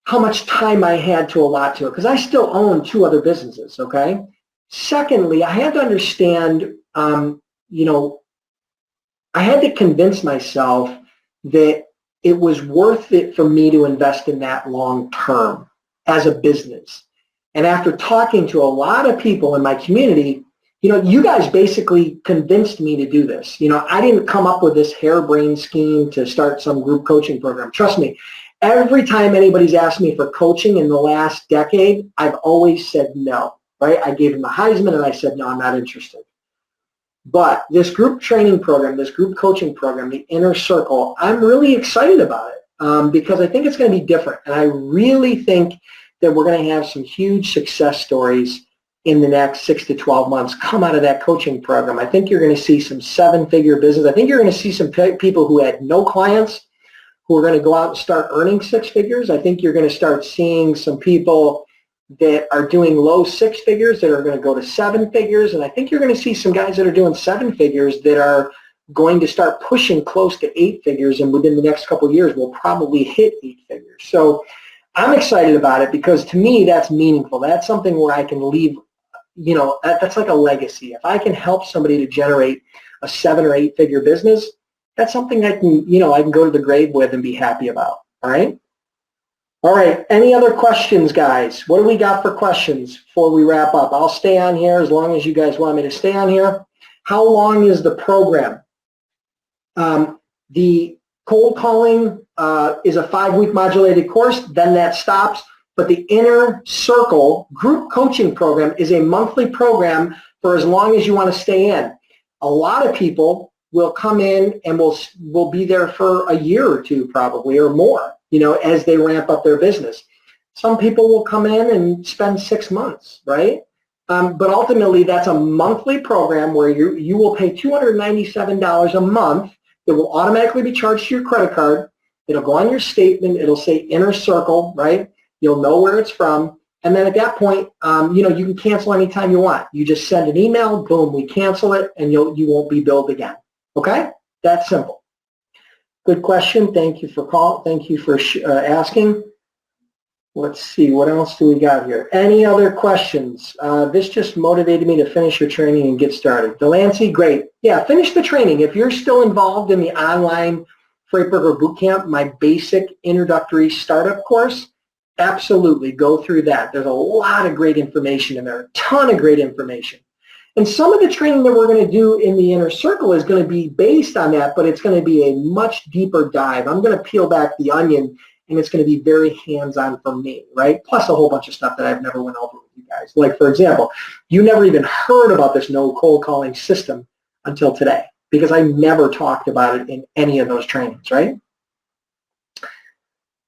how much time I had to allot to it, because I still own 2 other businesses, okay? Secondly, I had to understand, I had to convince myself that it was worth it for me to invest in that long term as a business. And after talking to a lot of people in my community, you guys basically convinced me to do this. I didn't come up with this harebrained scheme to start some group coaching program. Trust me, every time anybody's asked me for coaching in the last decade, I've always said no, right? I gave them a Heisman and I said, no, I'm not interested. But this group training program, this group coaching program, the Inner Circle, I'm really excited about it because I think it's going to be different. And I really think that we're going to have some huge success stories in the next 6 to 12 months come out of that coaching program. I think you're going to see some 7-figure business. I think you're going to see some people who had no clients who are going to go out and start earning 6 figures. I think you're going to start seeing some people that are doing low 6 figures that are going to go to 7 figures. And I think you're going to see some guys that are doing 7 figures that are going to start pushing close to 8 figures. And within the next couple of years, we'll probably hit 8 figures. So I'm excited about it because to me, that's meaningful. That's something where I can leave, that's like a legacy. If I can help somebody to generate a 7 or 8 figure business, that's something I can, I can go to the grave with and be happy about. All right. All right, any other questions, guys? What do we got for questions before we wrap up? I'll stay on here as long as you guys want me to stay on here. How long is the program? The cold calling is a 5-week modulated course, then that stops. But the Inner Circle group coaching program is a monthly program for as long as you want to stay in. A lot of people will come in and will be there for a year or 2 probably or more. As they ramp up their business. Some people will come in and spend 6 months, right? But ultimately, that's a monthly program where you will pay $297 a month. It will automatically be charged to your credit card. It'll go on your statement. It'll say Inner Circle, right? You'll know where it's from. And then at that point, you can cancel anytime you want. You just send an email, boom, we cancel it, and you won't be billed again. Okay? That's simple. Good question. Thank you for asking. Let's see. What else do we got here? Any other questions? This just motivated me to finish your training and get started. Delancey, great. Yeah, finish the training. If you're still involved in the online Freight Broker Bootcamp, my basic introductory startup course, absolutely go through that. There's a lot of great information in there, a ton of great information. And some of the training that we're going to do in the inner circle is going to be based on that, but it's going to be a much deeper dive. I'm going to peel back the onion, and it's going to be very hands-on for me, right? Plus a whole bunch of stuff that I've never went over with you guys. Like, for example, you never even heard about this no cold calling system until today because I never talked about it in any of those trainings, right?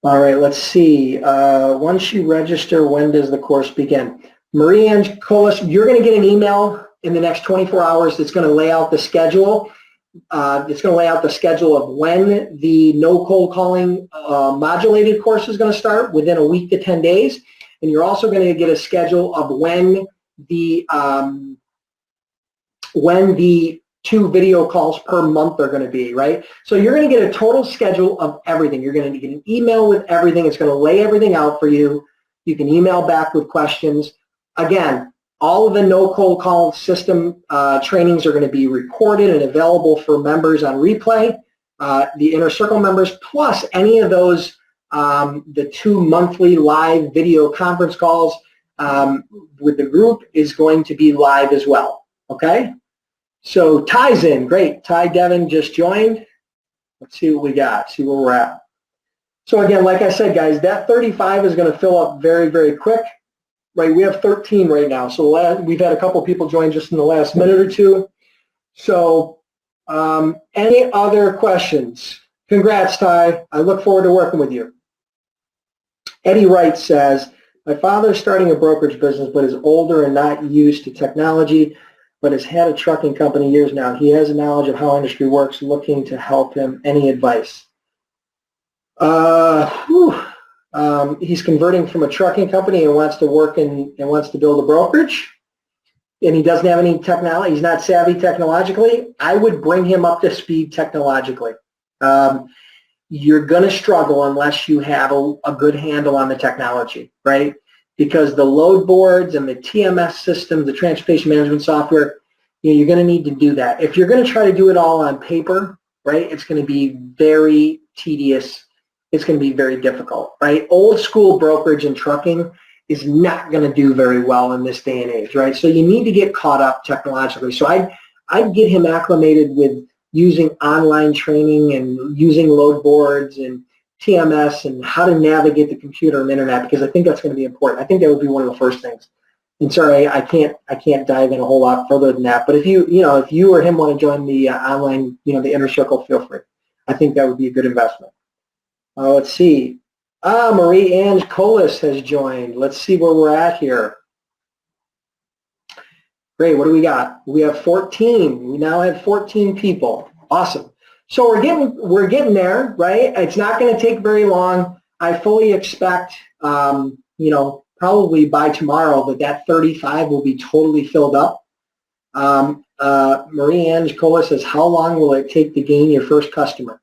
All right, let's see. Once you register, when does the course begin? Marie-Ange Colas, you're going to get an email in the next 24 hours that's going to lay out the schedule. It's going to lay out the schedule of when the no cold calling modulated course is going to start within a week to 10 days. And you're also going to get a schedule of when the 2 video calls per month are going to be, right? So you're going to get a total schedule of everything. You're going to get an email with everything. It's going to lay everything out for you. You can email back with questions. Again, all of the no cold call system trainings are going to be recorded and available for members on replay, the Inner Circle members, plus any of those, the 2 monthly live video conference calls with the group is going to be live as well, okay? So Ty's in, great. Ty Devin just joined. Let's see what we got, see where we're at. So again, like I said, guys, that 35 is going to fill up very, very quick. Right, we have 13 right now. So we've had a couple people join just in the last minute or two. So any other questions? Congrats, Ty. I look forward to working with you. Eddie Wright says, my father is starting a brokerage business but is older and not used to technology, but has had a trucking company years now. He has a knowledge of how industry works, looking to help him. Any advice? He's converting from a trucking company and wants to work and wants to build a brokerage, and he doesn't have any technology. He's not savvy technologically. I would bring him up to speed technologically. You're going to struggle unless you have a good handle on the technology, right? Because the load boards and the TMS systems, the transportation management software, you're going to need to do that. If you're going to try to do it all on paper, right, it's going to be very tedious. It's going to be very difficult, right? Old school brokerage and trucking is not going to do very well in this day and age, right? So you need to get caught up technologically. So I'd get him acclimated with using online training and using load boards and TMS and how to navigate the computer and internet, because I think that's going to be important. I think that would be one of the first things. And sorry, I can't dive in a whole lot further than that. But if you or him want to join the online, the Inner Circle, feel free. I think that would be a good investment. Let's see. Marie-Ange Colas has joined. Let's see where we're at here. Great. What do we got? We have 14. We now have 14 people. Awesome. So we're getting there, right? It's not going to take very long. I fully expect, probably by tomorrow that 35 will be totally filled up. Marie-Ange Colas says, how long will it take to gain your first customer?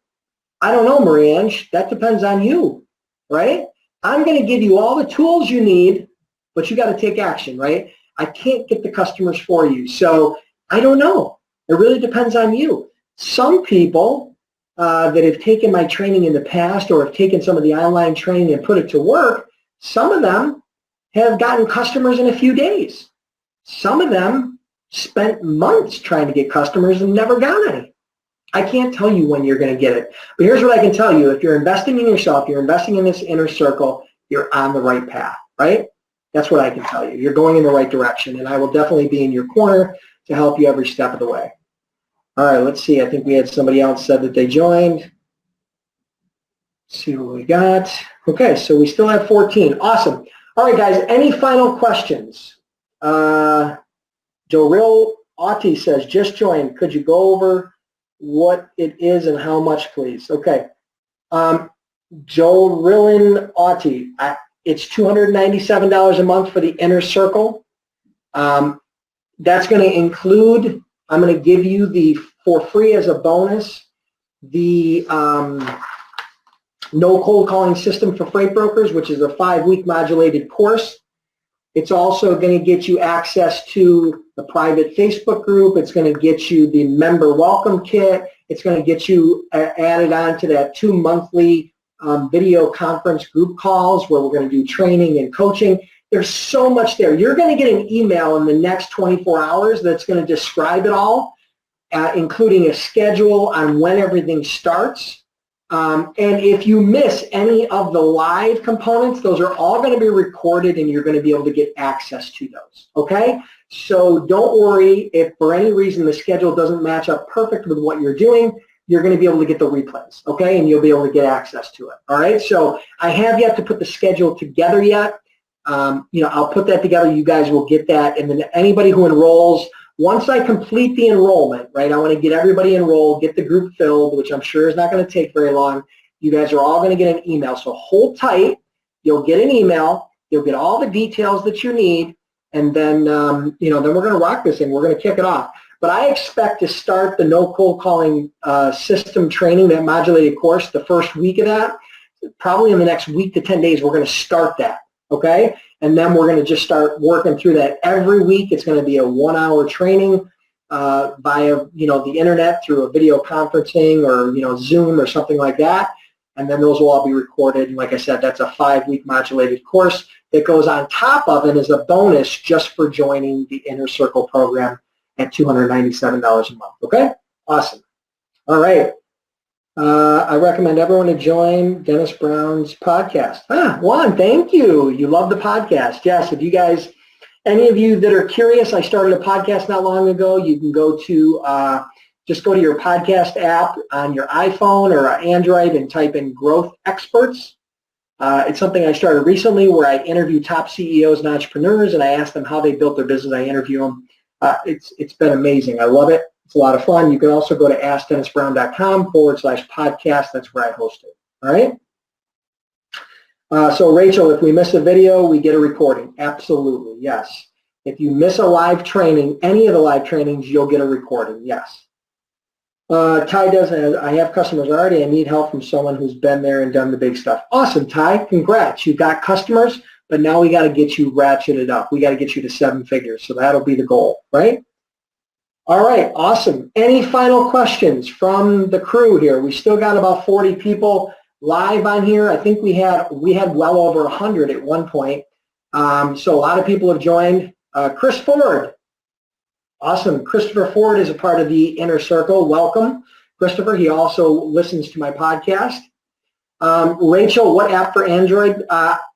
I don't know, Marie-Ange. That depends on you, right? I'm going to give you all the tools you need, but you got to take action, right? I can't get the customers for you. So I don't know. It really depends on you. Some people that have taken my training in the past or have taken some of the online training and put it to work, some of them have gotten customers in a few days. Some of them spent months trying to get customers and never got any. I can't tell you when you're going to get it. But here's what I can tell you. If you're investing in yourself, you're investing in this inner circle, you're on the right path, right? That's what I can tell you. You're going in the right direction, and I will definitely be in your corner to help you every step of the way. All right, let's see. I think we had somebody else said that they joined. Let's see what we got. Okay, so we still have 14. Awesome. All right, guys, any final questions? Doril Auti says, just joined. Could you go over what it is and how much, please? Okay. Doril Auti, it's $297 a month for the Inner Circle. That's going to include, I'm going to give you for free as a bonus, the no cold calling system for freight brokers, which is a 5-week modulated course. It's also going to get you access to the private Facebook group. It's going to get you the member welcome kit. It's going to get you added on to that 2 monthly video conference group calls where we're going to do training and coaching. There's so much there. You're going to get an email in the next 24 hours that's going to describe it all, including a schedule on when everything starts. And if you miss any of the live components, those are all going to be recorded and you're going to be able to get access to those, okay? So don't worry if for any reason the schedule doesn't match up perfect with what you're doing, you're going to be able to get the replays, okay? And you'll be able to get access to it, all right? So I have yet to put the schedule together yet. I'll put that together. You guys will get that. And then anybody who enrolls, once I complete the enrollment, right, I want to get everybody enrolled, get the group filled, which I'm sure is not going to take very long. You guys are all going to get an email. So hold tight. You'll get an email. You'll get all the details that you need. And then, then we're going to rock this thing. We're going to kick it off. But I expect to start the no cold calling system training, that modulated course, the first week of that. Probably in the next week to 10 days, we're going to start that. Okay, and then we're going to just start working through that every week. It's going to be a 1-hour training via the internet through a video conferencing or Zoom or something like that, and then those will all be recorded. And like I said, that's a 5-week modulated course that goes on top of it as a bonus just for joining the Inner Circle program at $297 a month. Okay, awesome. All right. I recommend everyone to join Dennis Brown's podcast. Juan, thank you. You love the podcast. Yes, if you guys, any of you that are curious, I started a podcast not long ago. You can go to, just go to your podcast app on your iPhone or Android and type in Growth Experts. It's something I started recently where I interview top CEOs and entrepreneurs and I ask them how they built their business. I interview them. It's been amazing. I love it. It's a lot of fun. You can also go to askdennisbrown.com/podcast. That's where I host it. All right? So Rachel, if we miss a video, we get a recording. Absolutely, yes. If you miss a live training, any of the live trainings, you'll get a recording, yes. Ty does, I have customers already. I need help from someone who's been there and done the big stuff. Awesome, Ty. Congrats. You've got customers, but now we got to get you ratcheted up. We got to get you to 7 figures. So that'll be the goal, right? All right, awesome. Any final questions from the crew here? We still got about 40 people live on here. I think we had well over 100 at one point. So a lot of people have joined. Chris Ford. Awesome. Christopher Ford is a part of the Inner Circle. Welcome, Christopher. He also listens to my podcast. Rachel, what app for Android?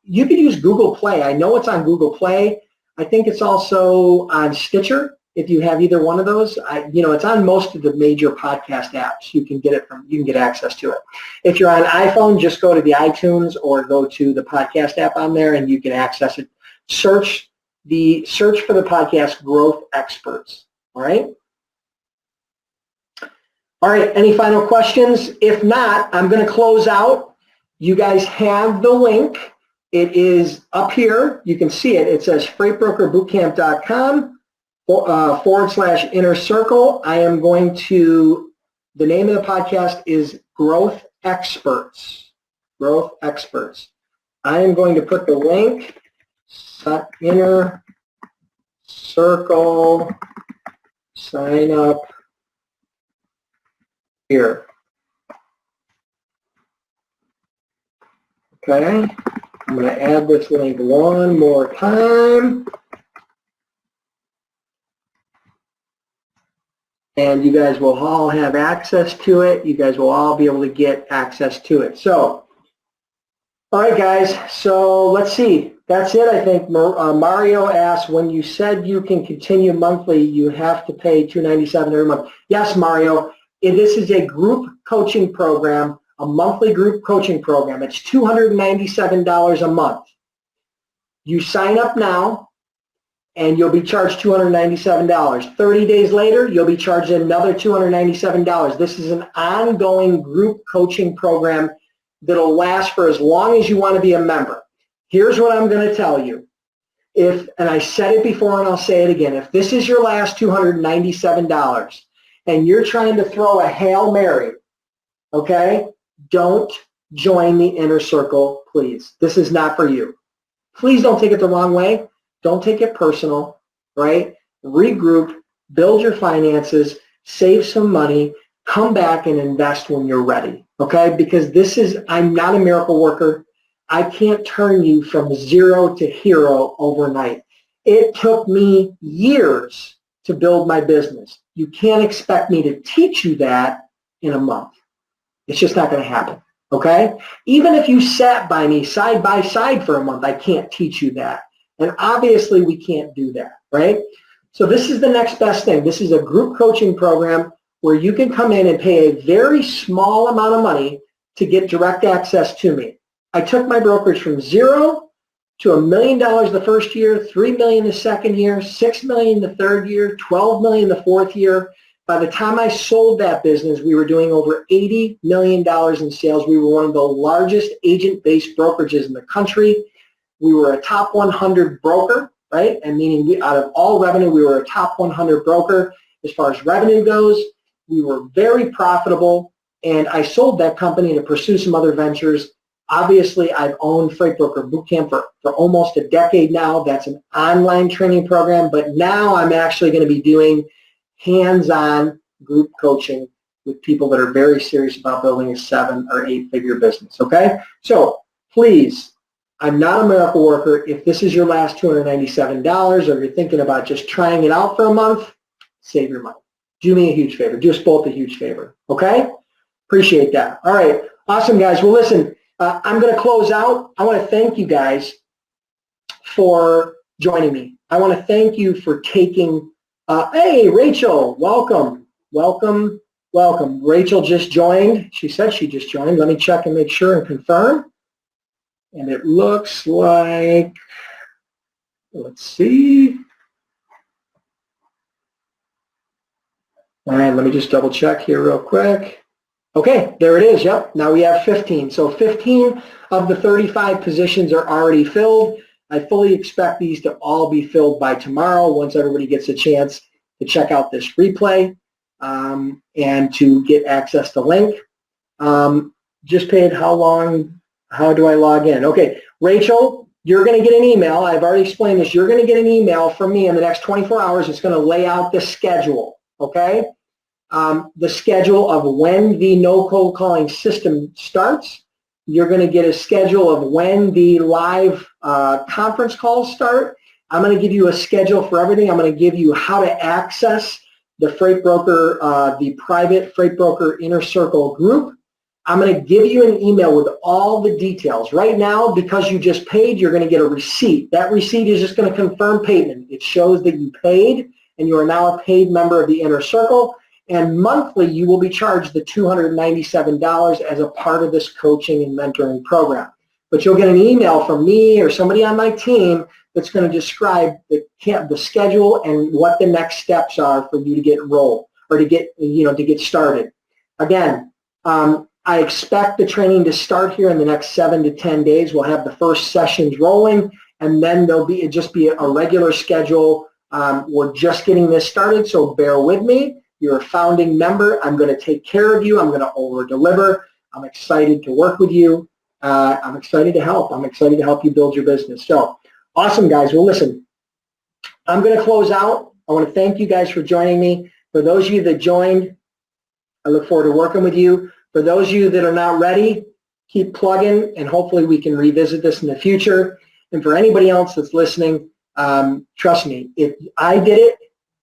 You could use Google Play. I know it's on Google Play. I think it's also on Stitcher. If you have either one of those, it's on most of the major podcast apps. You can get access to it. If you're on iPhone, just go to the iTunes or go to the podcast app on there and you can access it. Search for the podcast Growth Experts. All right. All right. Any final questions? If not, I'm going to close out. You guys have the link. It is up here. You can see it. It says freightbrokerbootcamp.com. /Inner Circle. I am going to, the name of the podcast is Growth Experts. Growth Experts. I am going to put the link, Inner Circle, sign up here. Okay, I'm going to add this link one more time. And you guys will all have access to it. You guys will all be able to get access to it. So, all right, guys. So let's see. That's it, I think. Mario asks, when you said you can continue monthly, you have to pay $297 every month. Yes, Mario. This is a group coaching program, a monthly group coaching program. It's $297 a month. You sign up now, and you'll be charged $297. 30 days later, you'll be charged another $297. This is an ongoing group coaching program that'll last for as long as you want to be a member. Here's what I'm going to tell you. And I said it before and I'll say it again, if this is your last $297 and you're trying to throw a Hail Mary, okay, don't join the Inner Circle, please. This is not for you. Please don't take it the wrong way. Don't take it personal, right? Regroup, build your finances, save some money, come back and invest when you're ready, okay? Because I'm not a miracle worker. I can't turn you from zero to hero overnight. It took me years to build my business. You can't expect me to teach you that in a month. It's just not going to happen, okay? Even if you sat by me side by side for a month, I can't teach you that. And obviously we can't do that, right? So this is the next best thing. This is a group coaching program where you can come in and pay a very small amount of money to get direct access to me. I took my brokerage from zero to $1 million the first year, $3 million the second year, $6 million the third year, $12 million the fourth year. By the time I sold that business, we were doing over $80 million in sales. We were one of the largest agent-based brokerages in the country. We were a top 100 broker, right? And meaning out of all revenue, we were a top 100 broker as far as revenue goes. We were very profitable, and I sold that company to pursue some other ventures. Obviously, I've owned Freight Broker Bootcamp for almost a decade now. That's an online training program, but now I'm actually going to be doing hands-on group coaching with people that are very serious about building a 7 or 8-figure business, okay? So please, I'm not a miracle worker. If this is your last $297 or you're thinking about just trying it out for a month, save your money. Do me a huge favor. Do us both a huge favor, okay? Appreciate that. All right, awesome, guys. Well, listen, I'm going to close out. I want to thank you guys for joining me. I want to thank you for taking, hey, Rachel, welcome, welcome, welcome. Rachel just joined. She said she just joined. Let me check and make sure and confirm. And it looks like, let's see. All right, let me just double check here real quick. Okay, there it is. Yep, now we have 15. So 15 of the 35 positions are already filled. I fully expect these to all be filled by tomorrow once everybody gets a chance to check out this replay and to get access to link. Just paid how long? How do I log in? Okay, Rachel, you're going to get an email. I've already explained this. You're going to get an email from me in the next 24 hours. It's going to lay out the schedule, okay? The schedule of when the no cold calling system starts. You're going to get a schedule of when the live conference calls start. I'm going to give you a schedule for everything. I'm going to give you how to access the Freight Broker, the private Freight Broker Inner Circle group. I'm going to give you an email with all the details. Right now, because you just paid, you're going to get a receipt. That receipt is just going to confirm payment. It shows that you paid and you are now a paid member of the Inner Circle. And monthly, you will be charged the $297 as a part of this coaching and mentoring program. But you'll get an email from me or somebody on my team that's going to describe the schedule and what the next steps are for you to get enrolled or to get started. Again, I expect the training to start here in the next 7 to 10 days. We'll have the first sessions rolling, and then it'll just be a regular schedule. We're just getting this started, so bear with me. You're a founding member. I'm going to take care of you. I'm going to over-deliver. I'm excited to work with you. I'm excited to help. I'm excited to help you build your business. So, awesome, guys. Well, listen, I'm going to close out. I want to thank you guys for joining me. For those of you that joined, I look forward to working with you. For those of you that are not ready, keep plugging, and hopefully we can revisit this in the future. And for anybody else that's listening, trust me, if I did it,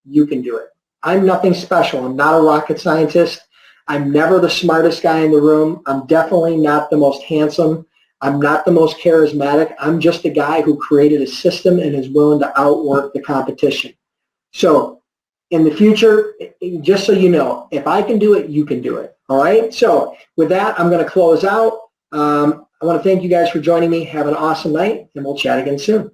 you can do it. I'm nothing special. I'm not a rocket scientist. I'm never the smartest guy in the room. I'm definitely not the most handsome. I'm not the most charismatic. I'm just a guy who created a system and is willing to outwork the competition. So in the future, just so you know, if I can do it, you can do it. All right? So with that, I'm going to close out. I want to thank you guys for joining me. Have an awesome night, and we'll chat again soon.